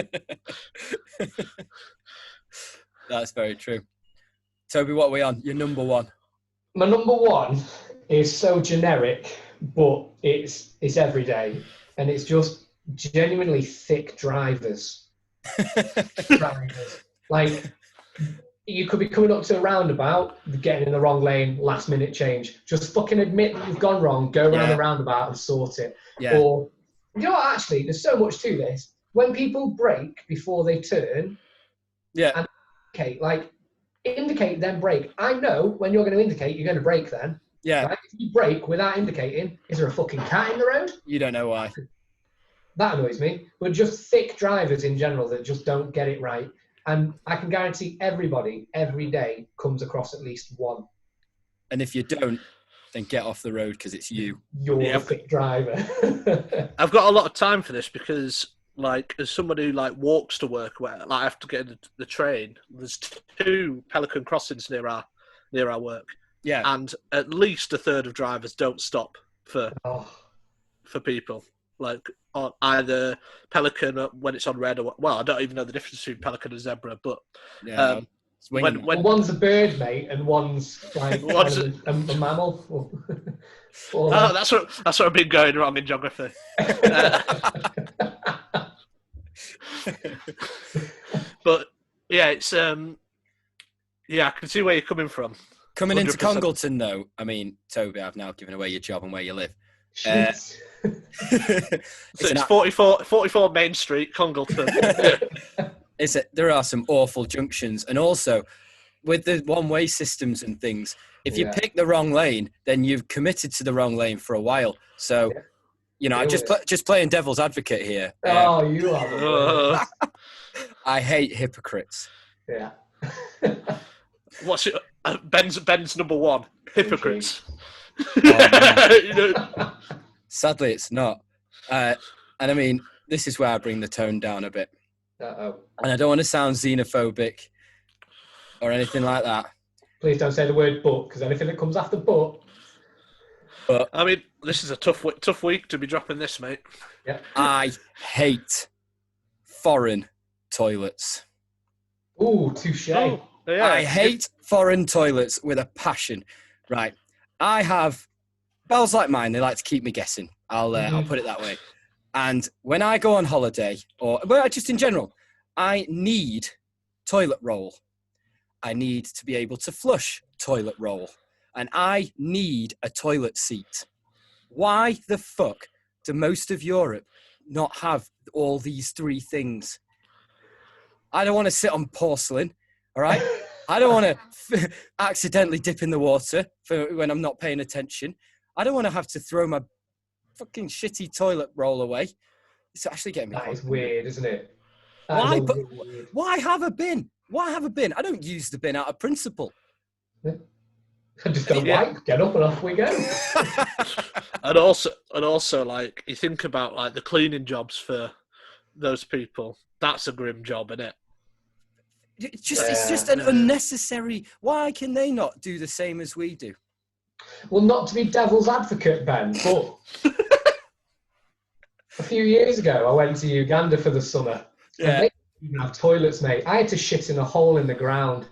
That's very true. Toby, what are we on? Your number one.
My number one is so generic, but it's everyday. And it's just genuinely thick drivers. Like, you could be coming up to a roundabout, getting in the wrong lane, last minute change. Just fucking admit that you've gone wrong, go around the roundabout and sort it.
Yeah.
Or, you know what, actually, there's so much to this. When people brake before they turn, and indicate, then brake. I know when you're going to indicate, you're going to brake then.
Yeah.
Right? If you brake without indicating, is there a fucking cat in the road?
You don't know why.
That annoys me. But just thick drivers in general that just don't get it right. And I can guarantee everybody, every day, comes across at least one.
And if you don't, then get off the road because it's you.
You're a thick driver.
I've got a lot of time for this because, like, as somebody who, like, walks to work, where like, I have to get in the train, there's 2 Pelican crossings near our work.
Yeah.
And at least a third of drivers don't stop for people. Like, on either Pelican when it's on red or... Well, I don't even know the difference between Pelican and zebra, but...
Yeah,
when one's a bird, mate, and one's like a mammal.
That's what I've been going wrong in geography. But, yeah, it's... yeah, I can see where you're coming from.
Coming
100%.
Into Congleton, though, I mean, Toby, I've now given away your job and where you live.
It's 44 Main Street, Congleton.
There are some awful junctions, and also with the one-way systems and things, if you
Yeah.
pick the wrong lane, then you've committed to the wrong lane for a while. So, I just playing devil's advocate here.
Oh, you are the worst.
I hate hypocrites.
Yeah.
What's it? Ben's number one. Hypocrites.
Sadly, it's not. And I mean, this is where I bring the tone down a bit.
Uh-oh.
And I don't want to sound xenophobic or anything like that.
Please don't say the word "but," because anything that comes after "but."
But I mean, this is a tough week to be dropping this, mate.
Yeah.
I hate foreign toilets.
Ooh, touche.
Oh, yeah.
I hate foreign toilets with a passion. Right. I have bells like mine. They like to keep me guessing. I'll put it that way. And when I go on holiday, or just in general, I need toilet roll. I need to be able to flush toilet roll. And I need a toilet seat. Why the fuck do most of Europe not have all these three things? I don't want to sit on porcelain, all right? I don't want to accidentally dip in the water when I'm not paying attention. I don't want to have to throw my fucking shitty toilet roll away. It's actually getting me.
That is weird, isn't it?
Why have a bin? Why have a bin? I don't use the bin out of principle.
I just don't get up and off we go.
and also, like, you think about like the cleaning jobs for those people. That's a grim job, isn't it?
It's just an unnecessary. Why can they not do the same as we do?
Well, not to be devil's advocate, Ben, but a few years ago, I went to Uganda for the summer.
Yeah.
And they didn't have toilets, mate. I had to shit in a hole in the ground.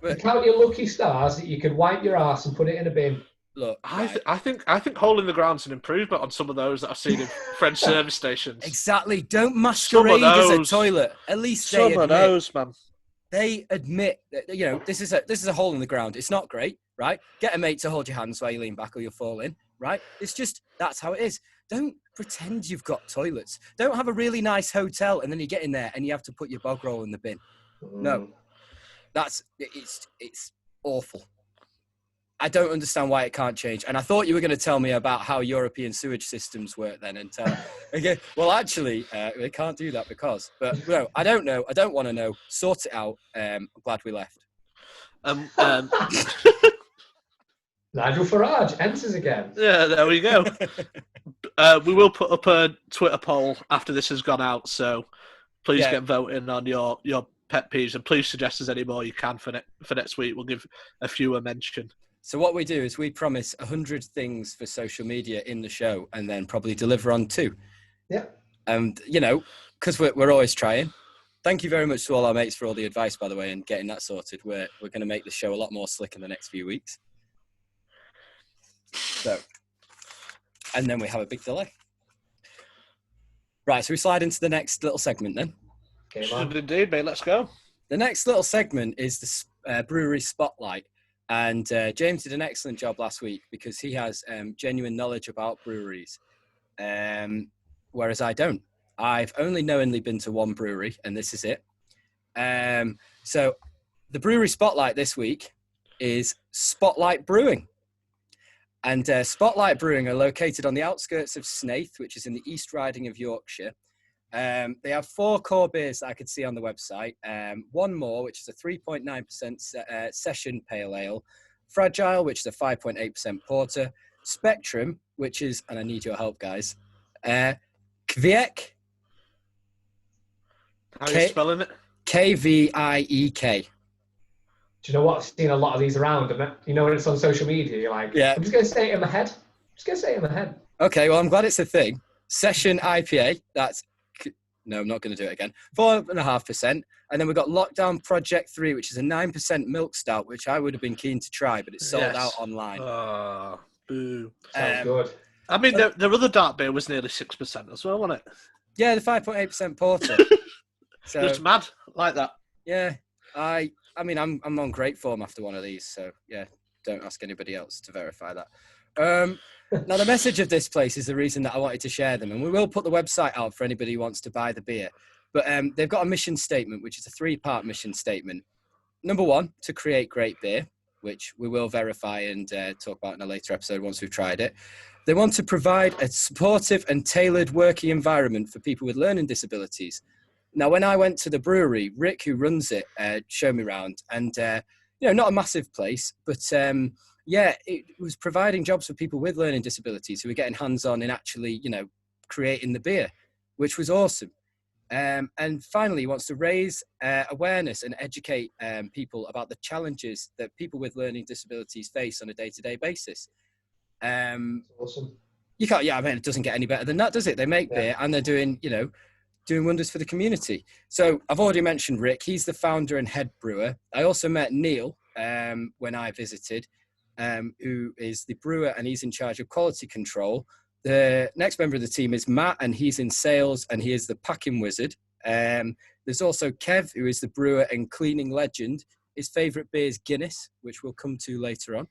But,
you count your lucky stars that you could wipe your ass and put it in a bin.
Look,
I think hole in the ground's an improvement on some of those that I've seen in French service stations.
Exactly. Don't masquerade as a toilet. At least they admit.
Some of those, man.
They admit that, this is a hole in the ground. It's not great, right? Get a mate to hold your hands while you lean back or you'll fall in, right? It's just, that's how it is. Don't pretend you've got toilets. Don't have a really nice hotel and then you get in there and you have to put your bog roll in the bin. No. It's awful. I don't understand why it can't change. And I thought you were going to tell me about how European sewage systems work then. And okay, well, actually, they can't do that because. But no, I don't know. I don't want to know. Sort it out. I'm glad we left.
Nigel Farage enters again.
Yeah, there we go. We will put up a Twitter poll after this has gone out. So please get voting on your pet peeves, and please suggest us any more you can for next week. We'll give a few a mention.
So what we do is we promise 100 things for social media in the show and then probably deliver on 2.
Yeah.
And, because we're always trying. Thank you very much to all our mates for all the advice, by the way, and getting that sorted. We're going to make the show a lot more slick in the next few weeks. So, and then we have a big delay. Right, so we slide into the next little segment then.
Should indeed, mate. Let's go.
The next little segment is the brewery spotlight. And James did an excellent job last week because he has genuine knowledge about breweries, whereas I don't. I've only knowingly been to one brewery, and this is it. So the brewery spotlight this week is Spotlight Brewing. And Spotlight Brewing are located on the outskirts of Snaith, which is in the East Riding of Yorkshire. They have 4 core beers that I could see on the website. One more, which is a 3.9% session pale ale. Fragile, which is a 5.8% porter. Spectrum, which is, and I need your help, guys. Kviek.
How are you spelling it?
Kviek.
Do you know what? I've seen a lot of these around. And when it's on social media, you're like, I'm just going to say it in my head. Okay, well, I'm glad it's a thing. Session IPA, no, I'm not going to do it again. 4.5%. And then we've got Lockdown Project 3, which is a 9% milk stout, which I would have been keen to try, but it's sold out online.
Oh, boo.
Sounds good.
I mean, their other dark beer was nearly 6% as well, wasn't it?
Yeah, the 5.8% porter. So
it's mad like that.
Yeah, I mean, I'm on great form after one of these, so yeah, don't ask anybody else to verify that. Now, the message of this place is the reason that I wanted to share them, and we will put the website out for anybody who wants to buy the beer. But they've got a mission statement, which is a 3-part mission statement. number one, to create great beer, which we will verify and talk about in a later episode once we've tried it. They want to provide a supportive and tailored working environment for people with learning disabilities. Now, when I went to the brewery, Rick, who runs it, showed me around, and not a massive place, but it was providing jobs for people with learning disabilities who were getting hands-on in actually, creating the beer, which was awesome. And finally, he wants to raise awareness and educate people about the challenges that people with learning disabilities face on a day-to-day basis.
Awesome.
You can't, it doesn't get any better than that, does it? They make beer and they're doing wonders for the community. So I've already mentioned Rick. He's the founder and head brewer. I also met Neil when I visited, who is the brewer, and he's in charge of quality control. The next member of the team is Matt, and he's in sales, and he is the packing wizard. There's also Kev, who is the brewer and cleaning legend. His favourite beer is Guinness, which we'll come to later on,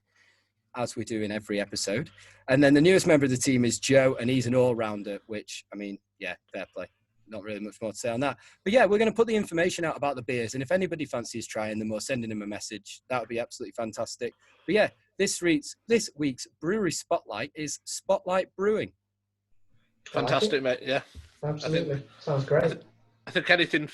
as we do in every episode. And then the newest member of the team is Joe, and he's an all-rounder, which, fair play. Not really much more to say on that. But yeah, we're going to put the information out about the beers, and if anybody fancies trying them or sending them a message, that would be absolutely fantastic. But yeah, this week's brewery spotlight is Spotlight Brewing.
Fantastic, mate. Yeah,
absolutely. Sounds great.
I think anything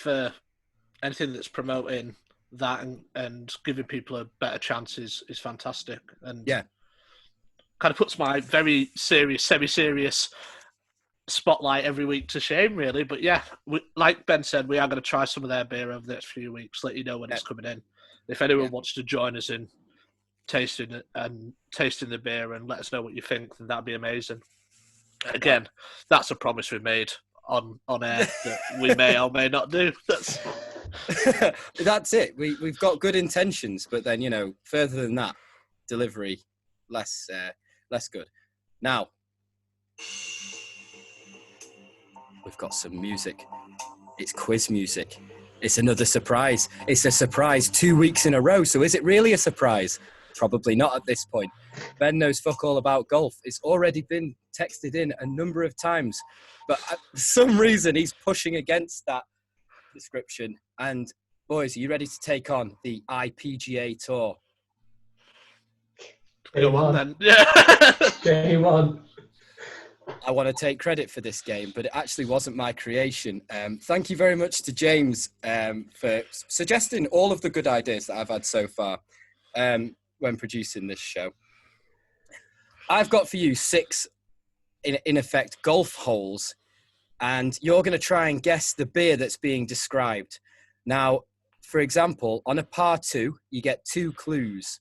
that's promoting that and giving people a better chance is fantastic, and kind of puts my very serious, semi-serious spotlight every week to shame, really. But yeah, like Ben said, we are going to try some of their beer over the next few weeks. Let you know when it's coming in. If anyone wants to join us in tasting the beer and let us know what you think, then that'd be amazing. Again, that's a promise we made on air that we may or may not do.
That's it. We've got good intentions, but then further than that, delivery less good. Now we've got some music. It's quiz music. It's another surprise. It's a surprise 2 weeks in a row. So is it really a surprise? Probably not at this point. Ben knows fuck all about golf. It's already been texted in a number of times, but for some reason he's pushing against that description. And boys, are you ready to take on the IPGA Tour?
Go on then. Yeah.
Game on.
I want to take credit for this game, but it actually wasn't my creation. Thank you very much to James for suggesting all of the good ideas that I've had so far when producing this show. I've got for you 6, in effect, golf holes, and you're going to try and guess the beer that's being described. Now, for example, on a par 2, you get 2 clues.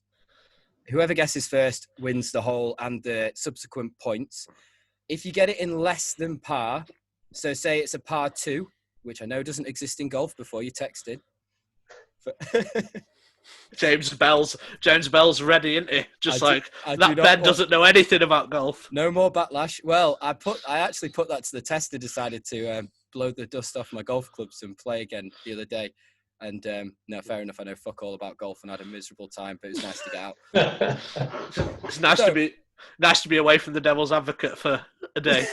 Whoever guesses first wins the hole and the subsequent points. If you get it in less than par, so say it's a par 2, which I know doesn't exist in golf before you texted.
James Bell's ready, isn't he? That Ben doesn't know anything about golf.
No more backlash. Well, I actually put that to the test and decided to blow the dust off my golf clubs and play again the other day. And no, fair enough. I know fuck all about golf and had a miserable time, but it was nice to get out.
It's nice to be away from the devil's advocate for a day.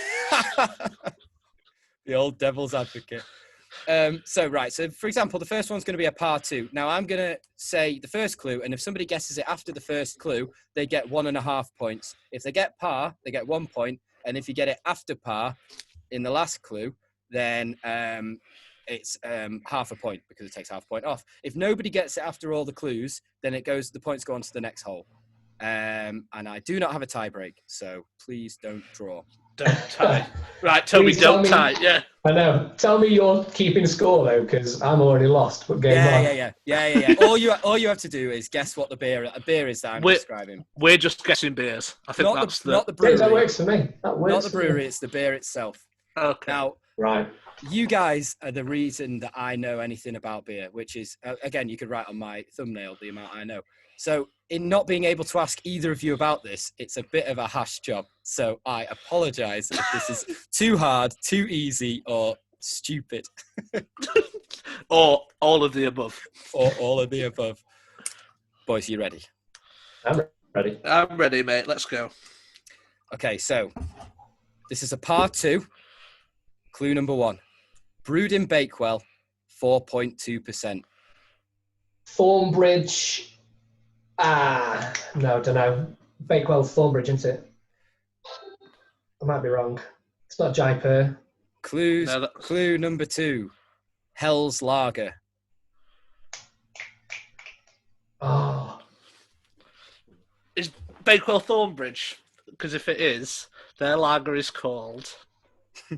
The old devil's advocate. So for example, the first one's going to be a par 2. Now I'm going to say the first clue, and if somebody guesses it after the first clue, they get 1.5 points. If they get par, they get 1 point, and if you get it after par in the last clue, then it's half a point because it takes half a point off. If nobody gets it after all the clues, then the points go on to the next hole. And I do not have a tie break, so please don't draw.
Don't tie. Right, Toby, don't tie. Yeah.
I know. Tell me you're keeping score though, because I'm already lost. But game on.
Yeah. All you have to do is guess what the beer is that I'm describing.
We're just guessing beers. I think
not the brewery.
That works for me.
Not the brewery. It's the beer itself.
Okay.
Now,
right.
You guys are the reason that I know anything about beer, which is again, you could write on my thumbnail the amount I know. So in not being able to ask either of you about this, it's a bit of a hash job. So I apologise if this is too hard, too easy, or stupid.
Or all of the above.
Or all of the above. Boys, you ready?
I'm ready.
I'm ready, mate. Let's go.
Okay, so this is a par 2. Clue number 1. Brewed in Bakewell, 4.2%.
Thornbridge. No, don't know. Bakewell Thornbridge, isn't it? I might be wrong. It's not Jaipur.
Clue number 2. Hell's Lager.
Oh.
Is Bakewell Thornbridge? Because if it is, their lager is called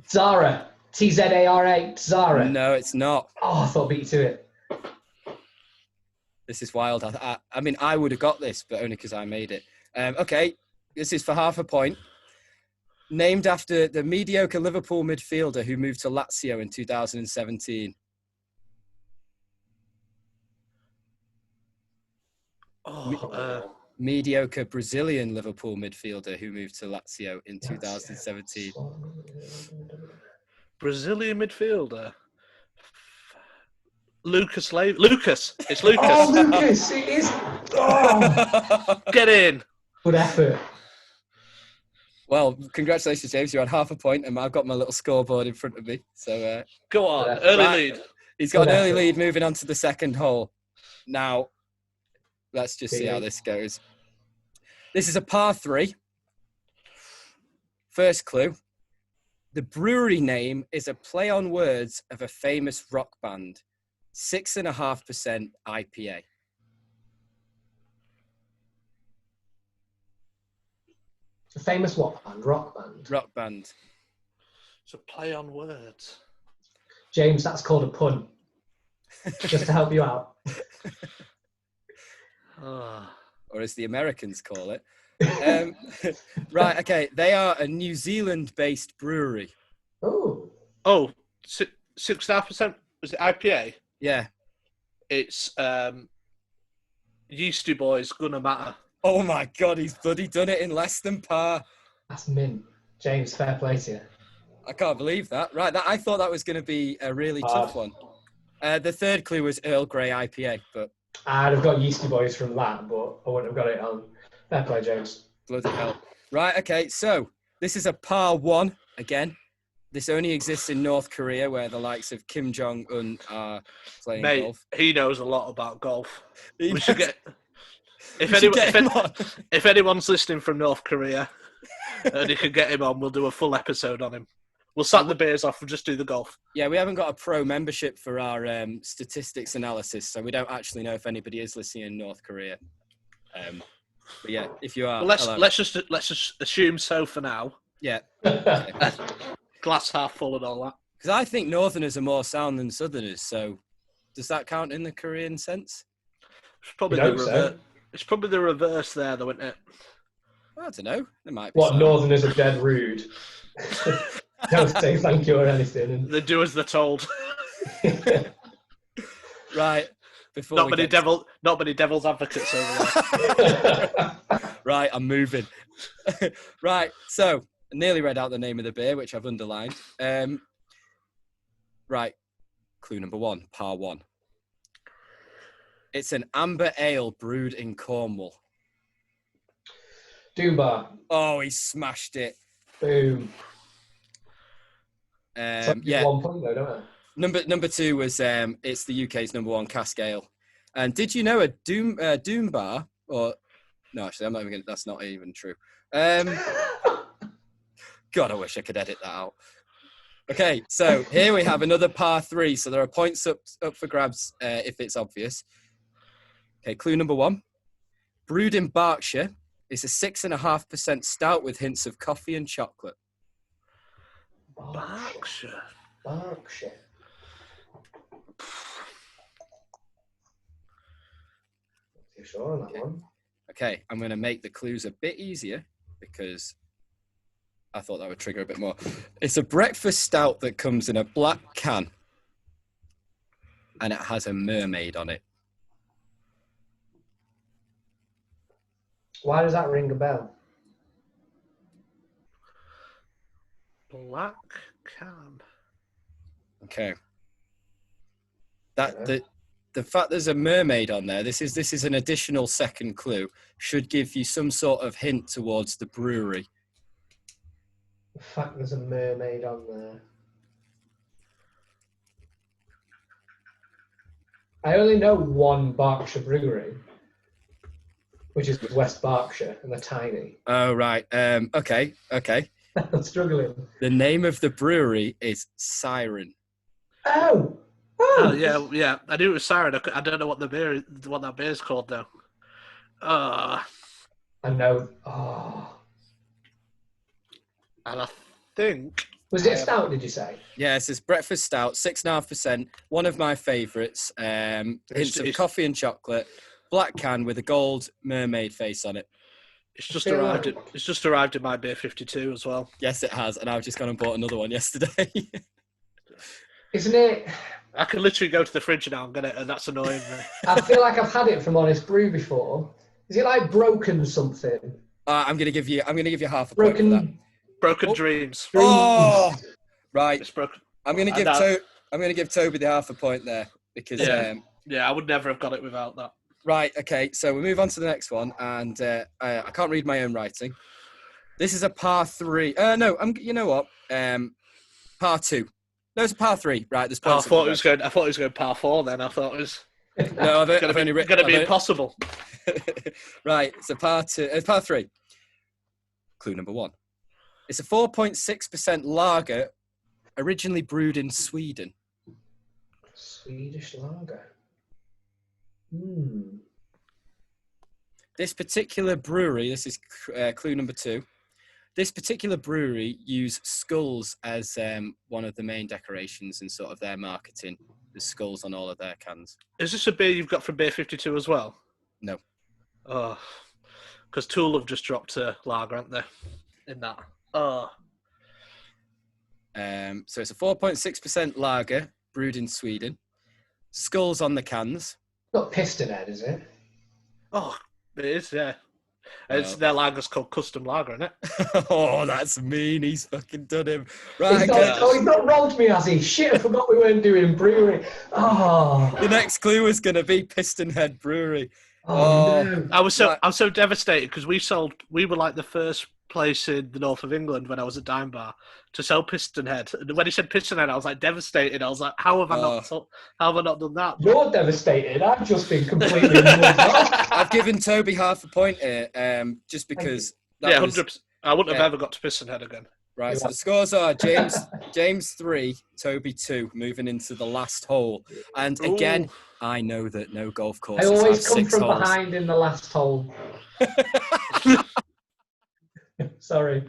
Zara. Tzara. Zara.
No, it's not.
Oh, I thought I beat you to it.
This is wild. I mean, I would have got this, but only because I made it. Okay, this is for half a point. Named after the mediocre Liverpool midfielder who moved to Lazio in 2017. Mediocre Brazilian Liverpool midfielder who moved to Lazio in 2017.
Brazilian midfielder. Lucas. It's Lucas.
Oh, Lucas, it is. Oh.
Get in.
Good effort.
Well, congratulations, James. You're on half a point, and I've got my little scoreboard in front of me. So
go on, early lead.
He's got an early lead moving on to the second hole. Now, let's just see how this goes. This is a par 3. First clue. The brewery name is a play on words of a famous rock band. 6.5% IPA.
A famous what band? Rock band?
Rock band.
It's a play on words.
James, that's called a pun. Just to help you out.
Or as the Americans call it. Right, okay. They are a New Zealand-based brewery.
Oh.
6.5%? Was it IPA?
Yeah.
It's Yeasty Boys, Gonna Matter.
Oh my God, he's bloody done it in less than par.
That's mint. James, fair play to you.
I can't believe that. Right, I thought that was going to be a really tough one. The third clue was Earl Grey IPA, but...
I'd have got Yeasty Boys from that, but I wouldn't have got it on. Fair play, James.
Bloody hell. Right, okay, so this is a par 1 again. This only exists in North Korea, where the likes of Kim Jong-un are playing golf.
He knows a lot about golf.
We
should get... If anyone's listening from North Korea and you can get him on, we'll do a full episode on him. We'll sack the beers off and just do the golf.
Yeah, we haven't got a pro membership for our statistics analysis, so we don't actually know if anybody is listening in North Korea. But yeah, if you are,
well, let's just assume so for now.
Yeah. Okay.
Glass half full and all that.
Because I think Northerners are more sound than Southerners. So does that count in the Korean sense?
It's probably the reverse. So. It's probably the reverse there, though, isn't it?
I don't know. There might be.
What, Northerners are dead rude? Don't say thank you or anything.
They do as they're told.
Right.
Not many devil's advocates over there.
Right, I'm moving. Right, so I nearly read out the name of the beer, which I've underlined. Right, clue number 1, par 1. It's an amber ale brewed in Cornwall.
Doombar.
Oh, he smashed it.
Boom.
Yeah.
1 point though, don't I?
Number 2 was it's the UK's number 1 cask ale. And did you know a Doom bar? Or no, actually, I'm not even gonna. That's not even true. God, I wish I could edit that out. Okay, so here we have another par 3. So there are points up for grabs if it's obvious. Okay, clue number 1. Brewed in Berkshire, it's a 6.5% stout with hints of coffee and chocolate.
Berkshire.
You sure on that one?
Okay, I'm going to make the clues a bit easier because I thought that would trigger a bit more. It's a breakfast stout that comes in a black can and it has a mermaid on it.
Why does that ring a bell?
Black can.
Okay. The fact there's a mermaid on there, this is an additional second clue, should give you some sort of hint towards the brewery.
The fact there's a mermaid on there. I only know one Berkshire brewery, which is West Berkshire, and they're tiny.
Oh, right. Okay.
I'm struggling.
The name of the brewery is Siren.
Oh,
yeah. I knew it was Siren. I don't know what that beer is called though.
I know. Oh,
And I think
was it a stout? Did you say?
Yes, it's breakfast stout, 6.5%. One of my favourites. Hints of coffee and chocolate. Black can with a gold mermaid face on it.
it's just arrived in my beer 52 as well.
Yes, it has, and I've just gone and bought another one yesterday.
Isn't it?
I can literally go to the fridge now and get it, and that's annoying me.
I feel like I've had it from Honest Brew before. Is it like broken something?
I'm gonna give you half a point for that.
Broken Dreams.
Oh, right.
It's broken.
I'm gonna give Toby the half a point there because
I would never have got it without that.
Right. Okay. So we move on to the next one, and I can't read my own writing. This is a par 3. No, you know what? Par 2. No, it's a par 3. Right. There's
I thought it was going par 4. Then I thought it was.
No, I've only written.
Going to be impossible.
Right. It's a par 2. It's par 3. Clue number 1. It's a 4.6% lager, originally brewed in Sweden.
Swedish lager.
This particular brewery, this is clue number 2. This particular brewery use skulls as one of the main decorations in sort of their marketing. There's skulls on all of their cans.
Is this a beer you've got from Beer 52 as well?
No.
Oh, because Tool have just dropped a lager, haven't they? In that. Oh.
So it's a 4.6% lager brewed in Sweden. Skulls on the cans.
Not Piston Head, is it?
Oh, it is, yeah. Their lager's called Custom Lager, isn't it?
Oh, that's mean. He's fucking done him. Right.
He's not rolled me, has he? Shit, I forgot we weren't doing brewery. Oh.
The next clue was going to be Piston Head Brewery.
No.
I was so devastated because we were like the first place in the north of England when I was at Dime Bar to sell Piston Head. And when he said Piston Head, I was like devastated. I was like, how have I not done that?
You're devastated. I've just been completely
I've given Toby half a point here, just because.
100%. I wouldn't have ever got to Piston Head again.
Right, so the scores are James 3, Toby 2, moving into the last hole. And again, I know that no golf courses
I always
have
come
6
from
holes.
behind in the last hole. Sorry.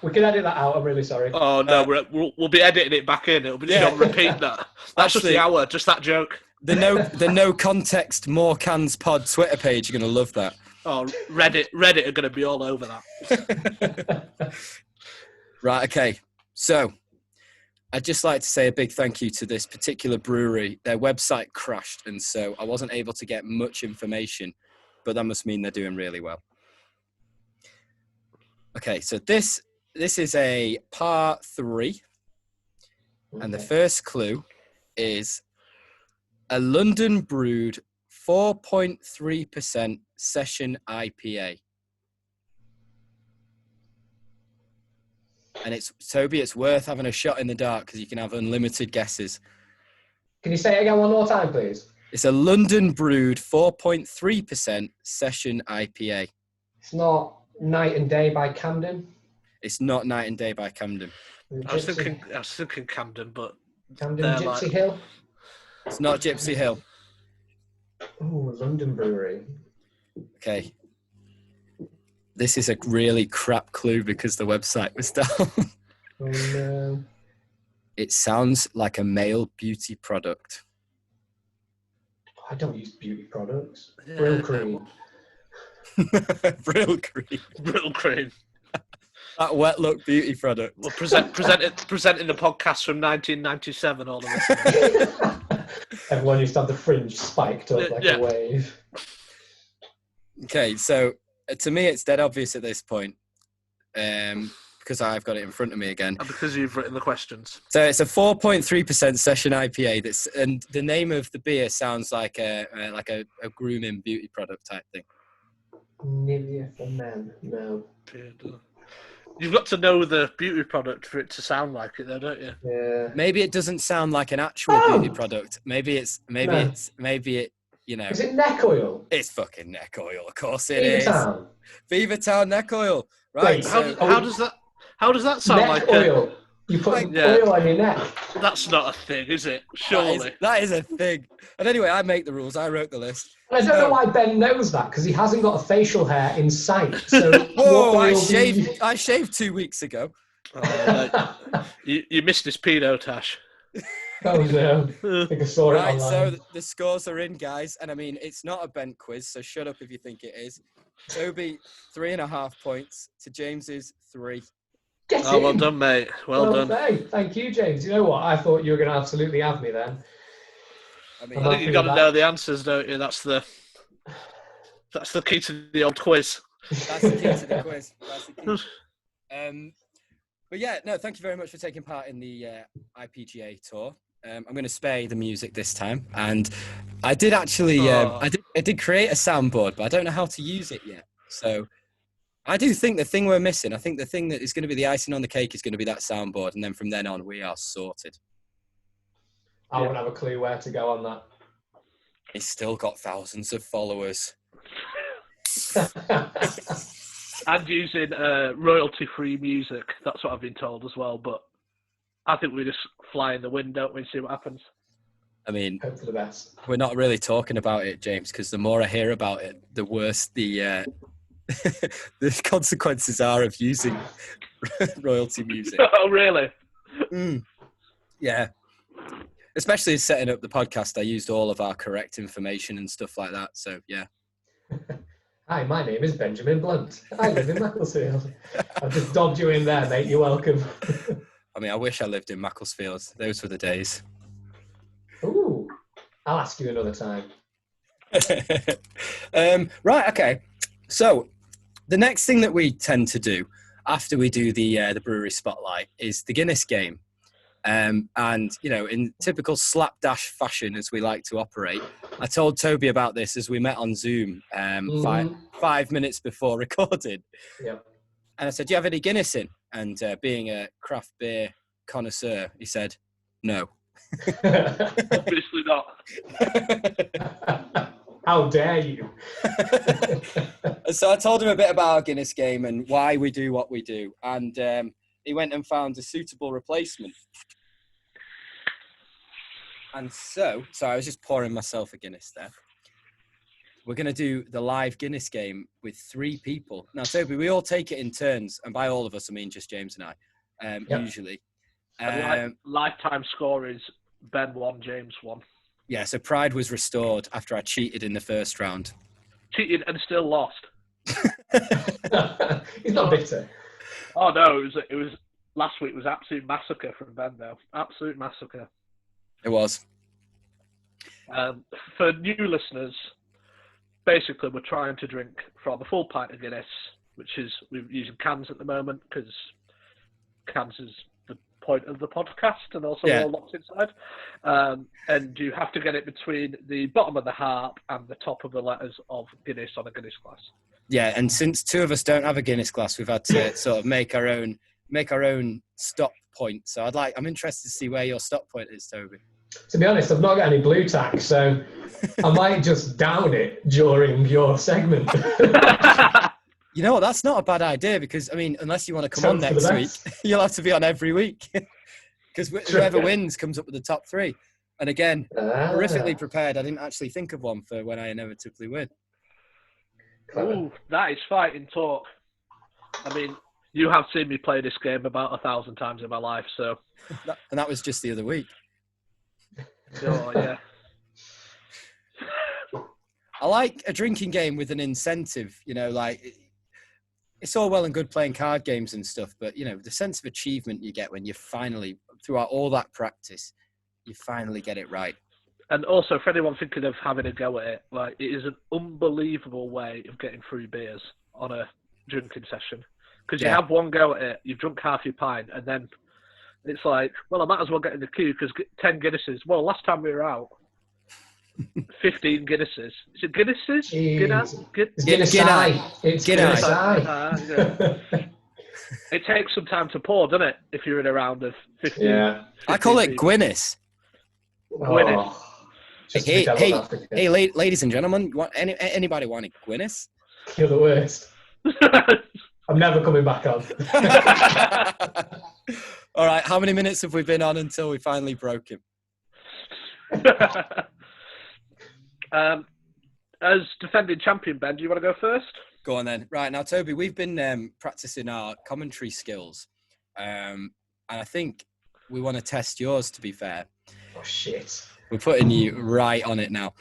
We can edit that out. I'm really sorry.
Oh, no, we'll be editing it back in. It'll be just on repeat that. That's just the hour, just that joke.
The no context More Cans Pod Twitter page, you're going to love that.
Oh, Reddit are going to be all over that.
Right, okay. So, I'd just like to say a big thank you to this particular brewery. Their website crashed, and so I wasn't able to get much information, but that must mean they're doing really well. Okay, so this is a par 3, and the first clue is a London brewed 4.3% session IPA. And it's worth having a shot in the dark because you can have unlimited guesses.
Can you say it again one more time, please?
It's a London brewed 4.3% session IPA.
It's not Night and Day by Camden.
It's not Night and Day by Camden.
I was thinking Camden, but
Camden Gypsy Hill.
It's not Gypsy Hill.
Oh, London brewery.
Okay. This is a really crap clue because the website was down.
Oh no.
It sounds like a male beauty product.
I don't use beauty products. Brill cream.
Brill cream.
Brill cream.
That wet look beauty product.
We'll presenting the podcast from 1997. All of this.
Everyone used to have the fringe spiked up like a wave.
Okay, so to me, it's dead obvious at this point because I've got it in front of me again.
And because you've written the questions.
So it's a 4.3% session IPA. And the name of the beer sounds like a grooming beauty product type thing.
Nivea for men. No.
You've got to know the beauty product for it to sound like it, though, don't you?
Yeah.
Maybe it doesn't sound like an actual beauty product. Maybe it. You know.
Is it neck oil?
It's fucking neck oil, of course it is.
Beavertown.
Beavertown neck oil, right?
Wait,
How does that sound
neck
like?
Oil. You put oil on your neck.
That's not a thing, is it? Surely.
That is a thing. And anyway, I make the rules. I wrote the list.
And I don't know why Ben knows that, because he hasn't got a facial hair in sight. So
whoa! I shaved 2 weeks ago.
Oh, you missed his pedo, Tash.
Oh no! I think I saw it online.
So the scores are in, guys, and I mean it's not a bent quiz, so shut up if you think it is. Toby, 3.5 points to James's 3.
Well done, mate. Well done.
Thank you, James. You know what? I thought you were going to absolutely have me then.
I mean,
I think you've got to know the answers, don't you? That's the key to the old quiz.
That's the key to the quiz. That's the key. But yeah, no, thank you very much for taking part in the IPGA tour. I'm going to spare you the music this time, and I did actually, I did create a soundboard, but I don't know how to use it yet. So I do think the thing we're missing, I think the thing that is going to be the icing on the cake is going to be that soundboard, and then from then on, we are sorted.
I wouldn't have a clue where to go on that.
He's still got thousands of followers.
And using royalty-free music. That's what I've been told as well. But I think we just fly in the wind, don't we, and see what happens.
I mean,
hope for the best.
We're not really talking about it, James, because the more I hear about it, the worse the the consequences are of using royalty music.
Oh, really?
Yeah. Especially setting up the podcast, I used all of our correct information and stuff like that. So, yeah.
Hi, my name is Benjamin Blunt. I live in Macclesfield. I've just dobbed you in there, mate. You're welcome.
I mean, I wish I lived in Macclesfield. Those were the days.
Ooh, I'll ask you another time.
Right, okay. So, the next thing that we tend to do after we do the brewery spotlight is the Guinness game. And, you know, in typical slapdash fashion, as we like to operate, I told Toby about this as we met on Zoom 5 minutes before recording.
Yep.
And I said, do you have any Guinness in? And being a craft beer connoisseur, he said, no.
Obviously not.
How dare you?
So I told him a bit about our Guinness game and why we do what we do. And he went and found a suitable replacement. And so I was just pouring myself a Guinness there. We're going to do the live Guinness game with 3 people. Now, Toby, we all take it in turns. And by all of us, I mean just James and I, usually.
Lifetime score is Ben 1, James 1.
Yeah, so pride was restored after I cheated in the first round.
Cheated and still lost.
He's not bitter.
Oh, no, it was last week was absolute massacre from Ben, though. Absolute massacre.
It was.
For new listeners, basically we're trying to drink from a full pint of Guinness, which is we're using cans at the moment because cans is the point of the podcast and also all locked inside. And you have to get it between the bottom of the harp and the top of the letters of Guinness on a Guinness glass. Yeah,
and since 2 of us don't have a Guinness glass, we've had to sort of make our own stop point. So I'm interested to see where your stop point is, Toby.
To be honest, I've not got any blue tack, so I might just down it during your segment.
You know what? That's not a bad idea because, I mean, unless you want to come on next week, you'll have to be on every week because whoever wins comes up with the top 3. And again, horrifically prepared. I didn't actually think of one for when I inevitably win.
Ooh, that is fighting talk. I mean, you have seen me play this game about 1,000 times in my life, so.
And that was just the other week.
Oh, yeah.
I like a drinking game with an incentive, you know, like it's all well and good playing card games and stuff, but, you know, the sense of achievement you get when you finally, throughout all that practice, you finally get it right.
And also, for anyone thinking of having a go at it, like, it is an unbelievable way of getting through beers on a drinking session. Because you have one go at it, you've drunk half your pint, and then it's like, well, I might as well get in the queue because 10 Guinnesses. Well, last time we were out, 15 Guinnesses. Is it Guinnesses?
It's Guinness. It's Guinness.
Guinness.
It takes some time to pour, doesn't it? If you're in a round of 15.
Yeah.
15
I call it
people.
Guinness.
Guinness.
Just
Hey,
to be devil's advocate.
ladies and gentlemen, anybody want a Guinness?
You're the worst. I'm never coming back on.
All right, how many minutes have we been on until we finally broke him?
As defending champion, Ben, do you want to go first?
Go on then. Right, now, Toby, we've been practicing our commentary skills. And I think we want to test yours, to be fair.
Oh, shit.
We're putting you right on it now.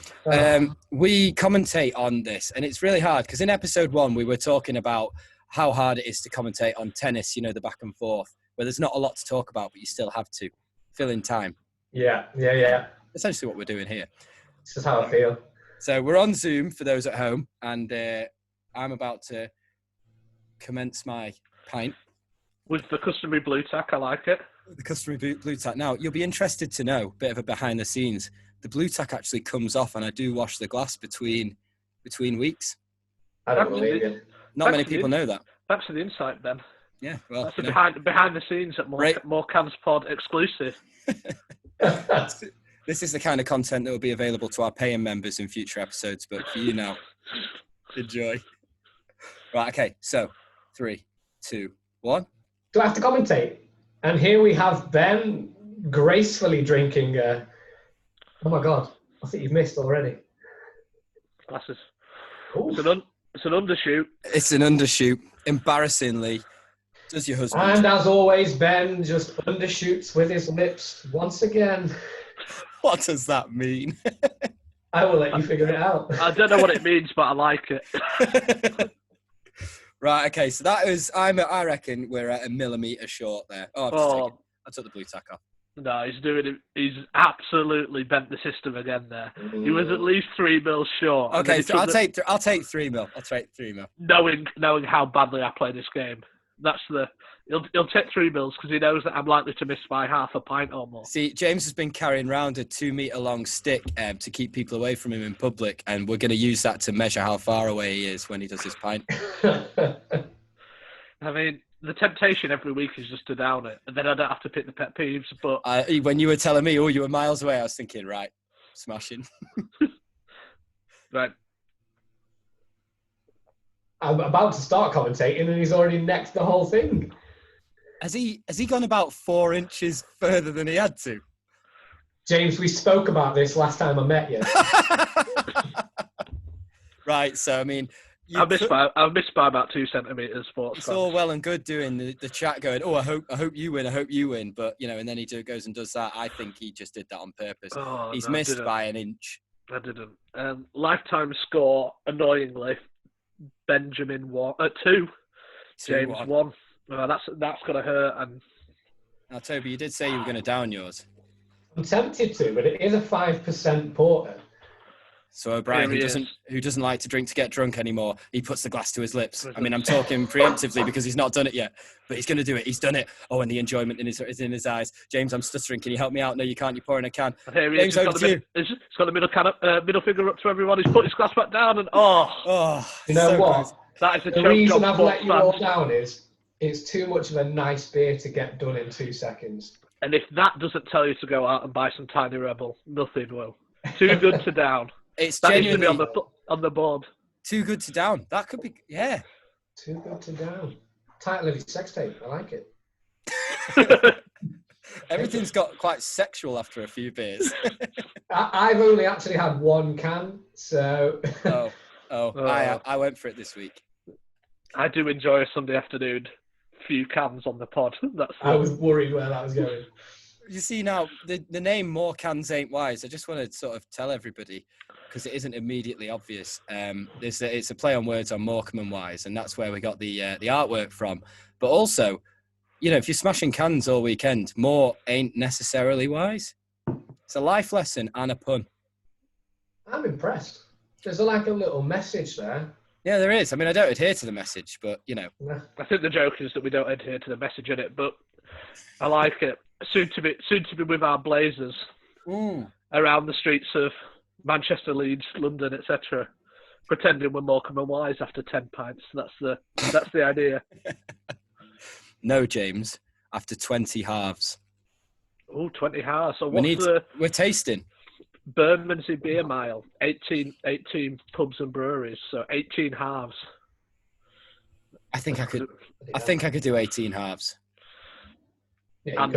We commentate on this, and it's really hard because in episode 1, we were talking about how hard it is to commentate on tennis, the back and forth, where there's not a lot to talk about, but you still have to fill in time.
Yeah.
Essentially what we're doing here.
This is how I feel.
So we're on Zoom for those at home, and I'm about to commence my pint.
With the customary blue tack, I like it.
The customary blue tack. Now, you'll be interested to know, a bit of a behind the scenes, the blue tack actually comes off, and I do wash the glass between weeks.
I don't believe you.
Not many people know that.
Thanks for the insight, Ben.
Yeah, well,
that's the behind the scenes at More Cans Pod exclusive.
This is the kind of content that will be available to our paying members in future episodes, but for you now, enjoy. Right, okay, so 3, 2, 1.
Do I have to commentate? And here we have Ben gracefully drinking. Oh my God, I think you've missed already.
Glasses. It's an undershoot.
It's an undershoot. Embarrassingly, does your husband.
And as always, Ben just undershoots with his lips once again.
What does that mean?
I will let you figure it out.
I don't know what it means, but I like it.
Right, okay, so that is, I reckon we're at a millimetre short there. I took the blue tack off.
No, he's absolutely bent the system again there. He was at least 3 mils short.
Okay, so I'll take 3 mil. I'll take 3 mil.
Knowing how badly I play this game. He'll take 3 mils because he knows that I'm likely to miss by half a pint or more.
See, James has been carrying around a 2 metre long stick to keep people away from him in public, and we're going to use that to measure how far away he is when he does his pint.
I mean, the temptation every week is just to down it, and then I don't have to pick the pet peeves. But
when you were telling me, you were miles away, I was thinking, right, smashing.
Right.
I'm about to start commentating, and he's already next the whole thing.
Has he gone about 4 inches further than he had to?
James, we spoke about this last time I met you.
Right, so I mean,
I've missed by about 2 centimeters.
It's all well and good doing the chat going, I hope you win, but and then he goes and does that. I think he just did that on purpose. He's missed by an inch.
I didn't. Lifetime score, annoyingly, Benjamin 2, James 1. That's gonna hurt. And
now, Toby, you did say you were going to down yours.
I'm tempted to, but it is a 5% porter.
So O'Brien, who doesn't like to drink to get drunk anymore, he puts the glass to his lips. I mean, I'm talking preemptively because he's not done it yet, but he's going to do it. He's done it. Oh, and the enjoyment is in his eyes. James, I'm stuttering. Can you help me out? No, you can't. You're pouring a can. James, over to you.
He's got the middle finger up to everyone. He's put his glass back down, and
you know what?
Close.
That is
the reason I've let you all down is it's too much of a nice beer to get done in 2 seconds.
And if that doesn't tell you to go out and buy some Tiny Rebel, nothing will. Too good to down.
It's
that
genuinely
needs to be on the board.
Too good to down. That could be, yeah.
Too good to down. Title of his sex tape. I like it.
Everything's got quite sexual after a few beers.
I've only actually had 1 can, so.
I went for it this week.
I do enjoy a Sunday afternoon. Few cans on the pod.
I was worried where that was going.
You see now, the name More Cans Ain't Wise, I just want to sort of tell everybody, because it isn't immediately obvious. It's a play on words on Morecambe and Wise, and that's where we got the artwork from. But also, if you're smashing cans all weekend, more ain't necessarily wise. It's a life lesson and a pun.
I'm impressed. There's a little message there.
Yeah, there is. I mean, I don't adhere to the message, but,
I think the joke is that we don't adhere to the message in it, but I like it. Soon to be with our blazers around the streets of Manchester, Leeds, London, etc., pretending we're Morecambe and Wise after 10 pints. That's the idea.
No, James. After 20 halves.
Oh, 20 halves. So
we're tasting.
Bermondsey Beer Mile, 18 pubs and breweries, so 18 halves.
I think I could do 18 halves.
Yeah,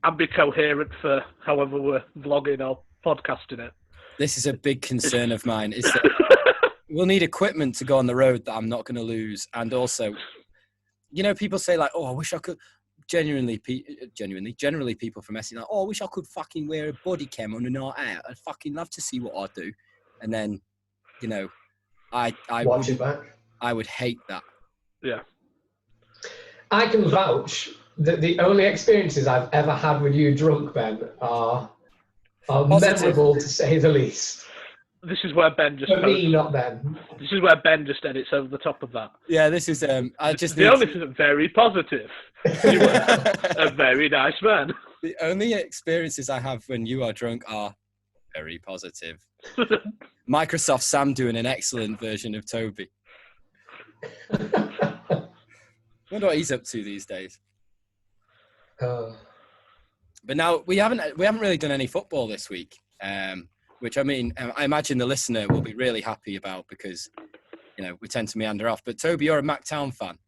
and be coherent for however we're vlogging or podcasting it.
This is a big concern of mine. Is that we'll need equipment to go on the road that I'm not going to lose, and also, people say like, "Oh, I wish I could." Generally, people from Essex like, "Oh, I wish I could fucking wear a body cam on a night out. I'd fucking love to see what I do." And then, I
watch it back.
I would hate that.
Yeah.
I can vouch that the only experiences I've ever had with you drunk, Ben, are memorable to say the least.
This is where Ben just.
For me, not Ben.
This is where Ben just edits over the top of that.
Yeah, this is.
The only thing very positive. You were a very nice man.
The only experiences I have when you are drunk are very positive. Microsoft Sam doing an excellent version of Toby. Wonder what he's up to these days. But now we haven't really done any football this week, which I imagine the listener will be really happy about because we tend to meander off. But Toby, you're a MacTown fan.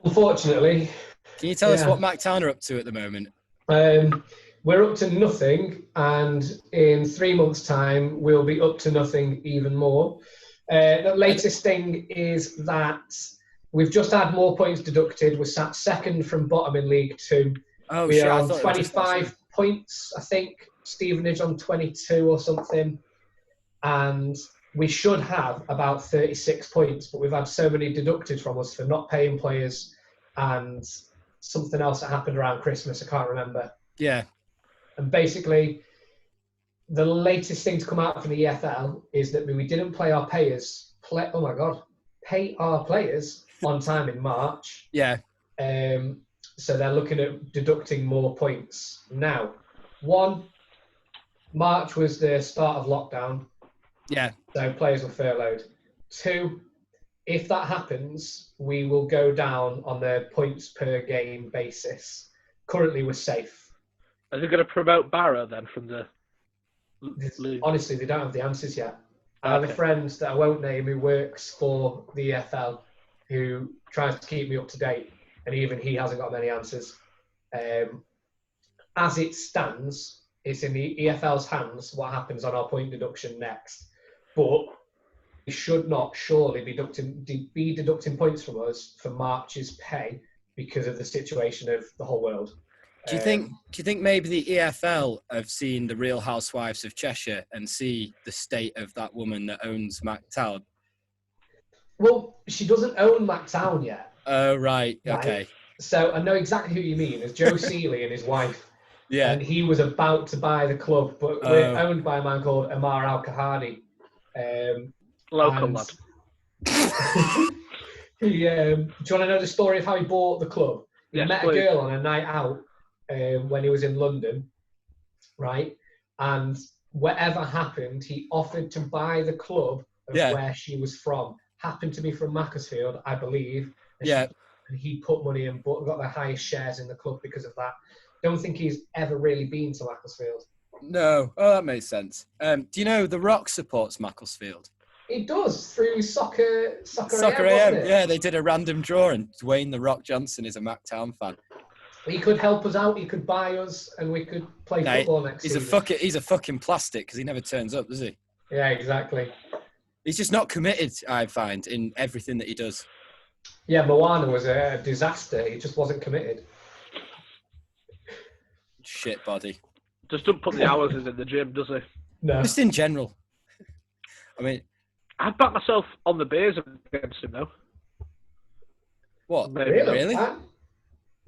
Unfortunately.
Can you tell us what MacTown are up to at the moment?
We're up to nothing, and in 3 months' time, we'll be up to nothing even more. The latest thing is that we've just had more points deducted. We're sat second from bottom in League Two.
Oh,
we are on 25 points, I think. Stevenage on 22 or something. And we should have about 36 points, but we've had so many deducted from us for not paying players and something else that happened around Christmas. I can't remember.
Yeah.
And basically, the latest thing to come out from the EFL is that we didn't pay our players. Pay our players on time in March.
Yeah.
So they're looking at deducting more points. Now, 1, March was the start of lockdown.
Yeah.
So players were furloughed. 2, if that happens, we will go down on the points per game basis. Currently, we're safe.
Are they going to promote Barrow then from the league?
Honestly, they don't have the answers yet. I have a friend that I won't name who works for the EFL who tries to keep me up to date, and even he hasn't got many answers. As it stands, it's in the EFL's hands what happens on our point deduction next. But we should not surely be deducting points from us for March's pay because of the situation of the whole world.
Do you think maybe the EFL have seen the Real Housewives of Cheshire and see the state of that woman that owns MacTown?
Well, she doesn't own MacTown yet.
Oh, right. Okay.
So I know exactly who you mean. It's Joe Seeley and his wife.
Yeah.
And he was about to buy the club, but we're owned by a man called Amar Al-Kahadi.
Local lad.
Do you want to know the story of how he bought the club? He met a girl on a night out when he was in London, right? And whatever happened, he offered to buy the club of where she was from. Happened to be from Macclesfield, I believe. And he put money in, but got the highest shares in the club because of that. Don't think he's ever really been to Macclesfield.
No. Oh, that makes sense. Do you know The Rock supports Macclesfield?
He does, through Soccer
AM. Yeah, they did a random draw, and Dwayne The Rock Johnson is a MacTown fan.
He could help us out. He could buy us, and we could play football next season.
He's a fucking plastic because he never turns up, does he?
Yeah, exactly.
He's just not committed, I find, in everything that he does.
Yeah, Moana was a disaster. He just wasn't committed.
Shit body.
Just don't put the hours in the gym, does he?
No.
Just in general. I mean,
I'd back myself on the beers against him, though.
What?
Maybe.
Really?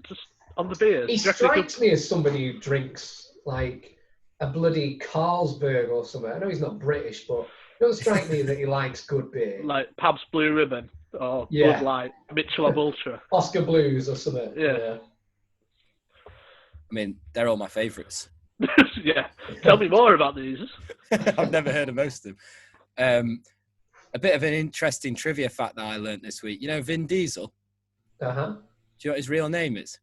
Just on the beers.
He strikes me as somebody who drinks like a bloody Carlsberg or something. I know he's not British, but it doesn't strike me that he likes good beer.
Like Pabst Blue Ribbon or Bud Light, Michelob Ultra.
Oscar Blues or something.
Yeah.
I mean, they're all my favourites.
Yeah. Tell me more about these.
I've never heard of most of them. A bit of an interesting trivia fact that I learnt this week. You know Vin Diesel?
Uh-huh.
Do you know what his real name is?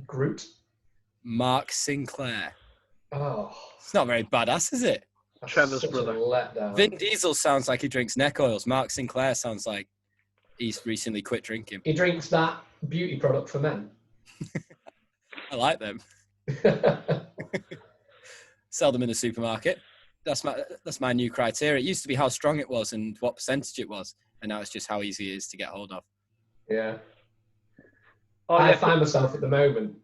Groot.
Mark Sinclair.
Oh,
It's not very badass, is it?
that's
Trevor's
such
brother.
a letdown.
Vin Diesel sounds like he drinks neck oils. Mark Sinclair sounds like he's recently quit drinking.
He drinks that beauty product for men.
I like them. Sell them in the supermarket. That's my new criteria. It used to be how strong it was and what percentage it was, and now it's just how easy it is to get hold of.
Yeah.
Oh,
I
yeah,
find myself at the moment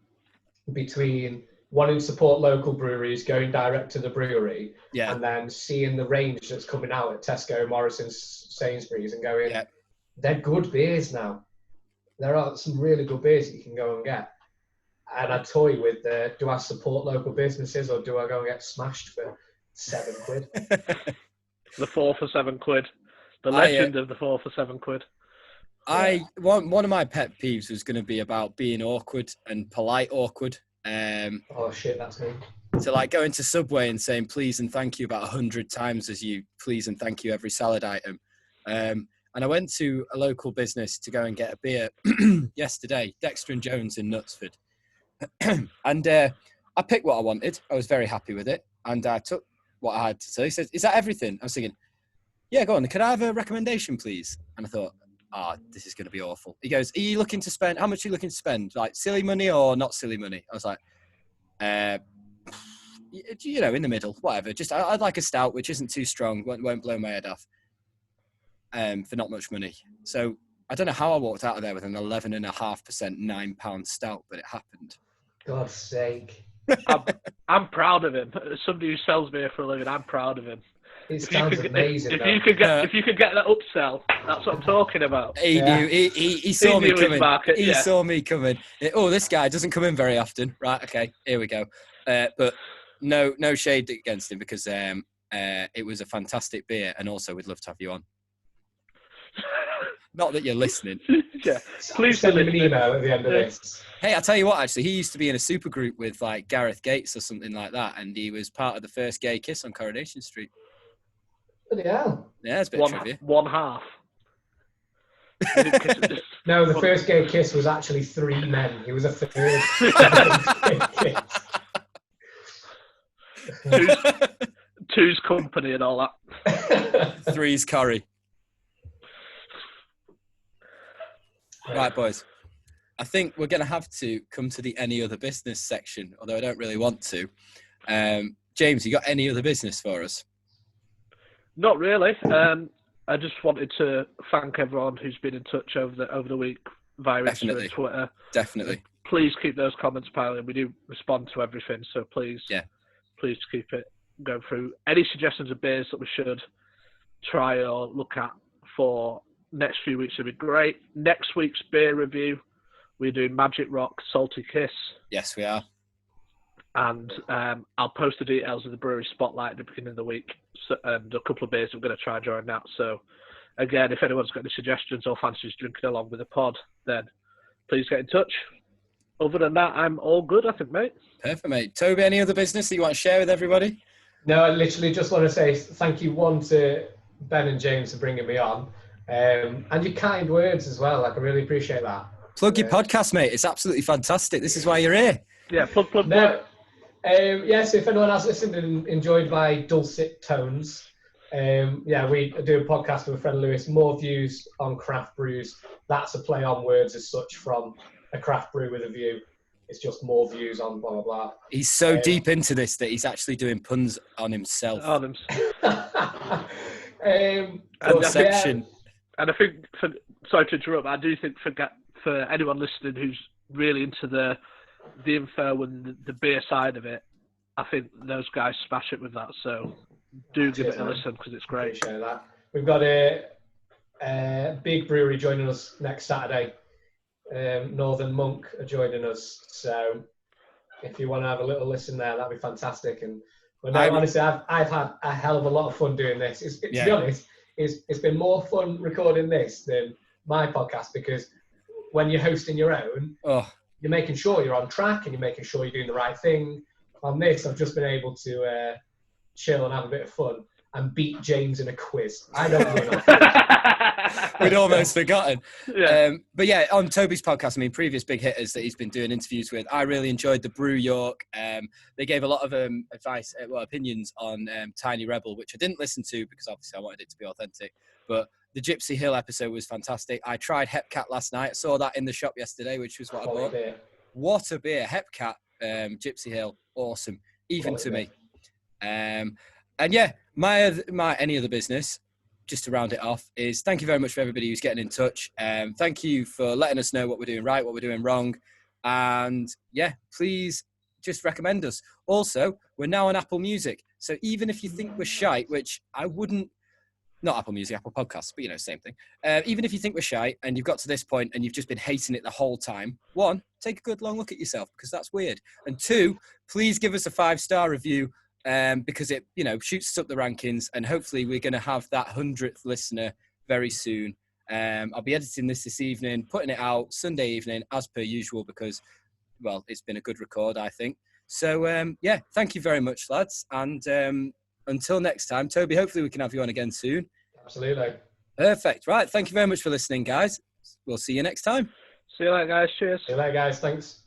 between wanting to support local breweries, going direct to the brewery,
Yeah,
and then seeing the range that's coming out at Tesco, Morrison's, Sainsbury's, and going,
yeah.
they're good beers now. There are some really good beers that you can go and get. And I toy with, do I support local businesses or do I go and get smashed for £7?
the 4 for £7. The legend of the 4 for £7.
One of my pet peeves was going to be about being awkward and polite awkward.
Oh shit, that's me.
So like going to Subway and saying please and thank you about 100 times as you please and thank you every salad item. And I went to a local business to go and get a beer yesterday, Dexter and Jones in Knutsford. And I picked what I wanted. I was very happy with it. And I took what I had to say. He said, is that everything? I was thinking, yeah, go on. Could I have a recommendation, please? And I thought, this is going to be awful. He goes, are you looking to spend, how much are you looking to spend? Like silly money or not silly money? I was like, in the middle, whatever. Just, I'd like a stout, which isn't too strong, won't blow my head off for not much money. So I don't know how I walked out of there with an 11.5% £9 stout, but it happened.
God's sake.
I'm proud of him. As somebody who sells beer for a living, I'm proud of him.
It sounds amazing.
If you could get that upsell, that's what I'm talking about.
He knew. He saw me coming. He saw me coming. This guy doesn't come in very often. Right? Okay. Here we go. But no shade against him because it was a fantastic beer, and also we'd love to have you on. Not that you're listening.
Yeah. Please send him an email at the end of this.
Hey, I'll tell you what, actually, he used to be in a super group with like Gareth Gates or something like that, and he was part of the first gay kiss on Coronation Street.
Bloody hell.
Yeah, it's a bit of trivia.
One half.
No, the first gay kiss was actually 3 men. He was a third.
Two's company and all that.
3's curry. Right, boys. I think we're going to have to come to the any other business section, although I don't really want to. James, you got any other business for us?
Not really. I just wanted to thank everyone who's been in touch over the week via Instagram and Twitter.
Definitely.
Please keep those comments piling. We do respond to everything, so please keep it going through. Any suggestions of beers that we should try or look at for next few weeks would be great. Next week's beer review, we're doing Magic Rock Salty Kiss.
Yes, we are.
And I'll post the details of the brewery spotlight at the beginning of the week, and a couple of beers I'm going to try during that. So, again, if anyone's got any suggestions or fancies drinking along with the pod, then please get in touch. Other than that, I'm all good, I think, mate.
Perfect, mate. Toby, any other business that you want to share with everybody?
No, I literally just want to say thank you, one, to Ben and James for bringing me on, and your kind words as well. Like, I really appreciate that.
Plug your podcast, mate. It's absolutely fantastic. This is why you're here.
Yeah, plug.
No, yes, if anyone has listened and enjoyed my dulcet tones, we do a podcast with a friend Lewis, More Views on Craft Brews. That's a play on words as such from a craft brew with a view. It's just more views on blah, blah, blah. He's
so deep into this that he's actually doing puns on himself.
Perception. And I think, sorry to interrupt, I do think for anyone listening who's really into the info and the beer side of it, I think those guys smash it with that. So do give it a listen because it's great.
Appreciate that. We've got a big brewery joining us next Saturday. Northern Monk are joining us. So if you want to have a little listen there, that'd be fantastic. And honestly, I've had a hell of a lot of fun doing this. To be honest, it's been more fun recording this than my podcast, because when you're hosting your own, you're making sure you're on track and you're making sure you're doing the right thing. On this, I've just been able to chill and have a bit of fun and beat James in a quiz. I don't win.
we'd almost forgotten.
Yeah.
But yeah, on Toby's podcast, I mean, previous big hitters that he's been doing interviews with, I really enjoyed the Brew York. They gave a lot of advice, opinions on Tiny Rebel, which I didn't listen to because obviously I wanted it to be authentic. But the Gypsy Hill episode was fantastic. I tried Hepcat last night. I saw that in the shop yesterday, which was what I bought.
Beer.
What a beer. Hepcat, Gypsy Hill, awesome. Even to me. And yeah, my any other business, just to round it off, is thank you very much for everybody who's getting in touch. Thank you for letting us know what we're doing right, what we're doing wrong. And yeah, please just recommend us. Also, we're now on Apple Music. So even if you think we're shite, which I wouldn't, not Apple Music, Apple Podcasts, but same thing. Even if you think we're shite and you've got to this point and you've just been hating it the whole time, one, take a good long look at yourself because that's weird. And two, please give us a 5-star review because it, shoots us up the rankings, and hopefully we're going to have that 100th listener very soon. I'll be editing this evening, putting it out Sunday evening as per usual because, well, it's been a good record, I think. So, yeah, thank you very much, lads. And until next time, Toby, hopefully we can have you on again soon.
Absolutely.
Perfect. Right. Thank you very much for listening, guys. We'll see you next time.
See you later, guys. Cheers.
See you later, guys. Thanks.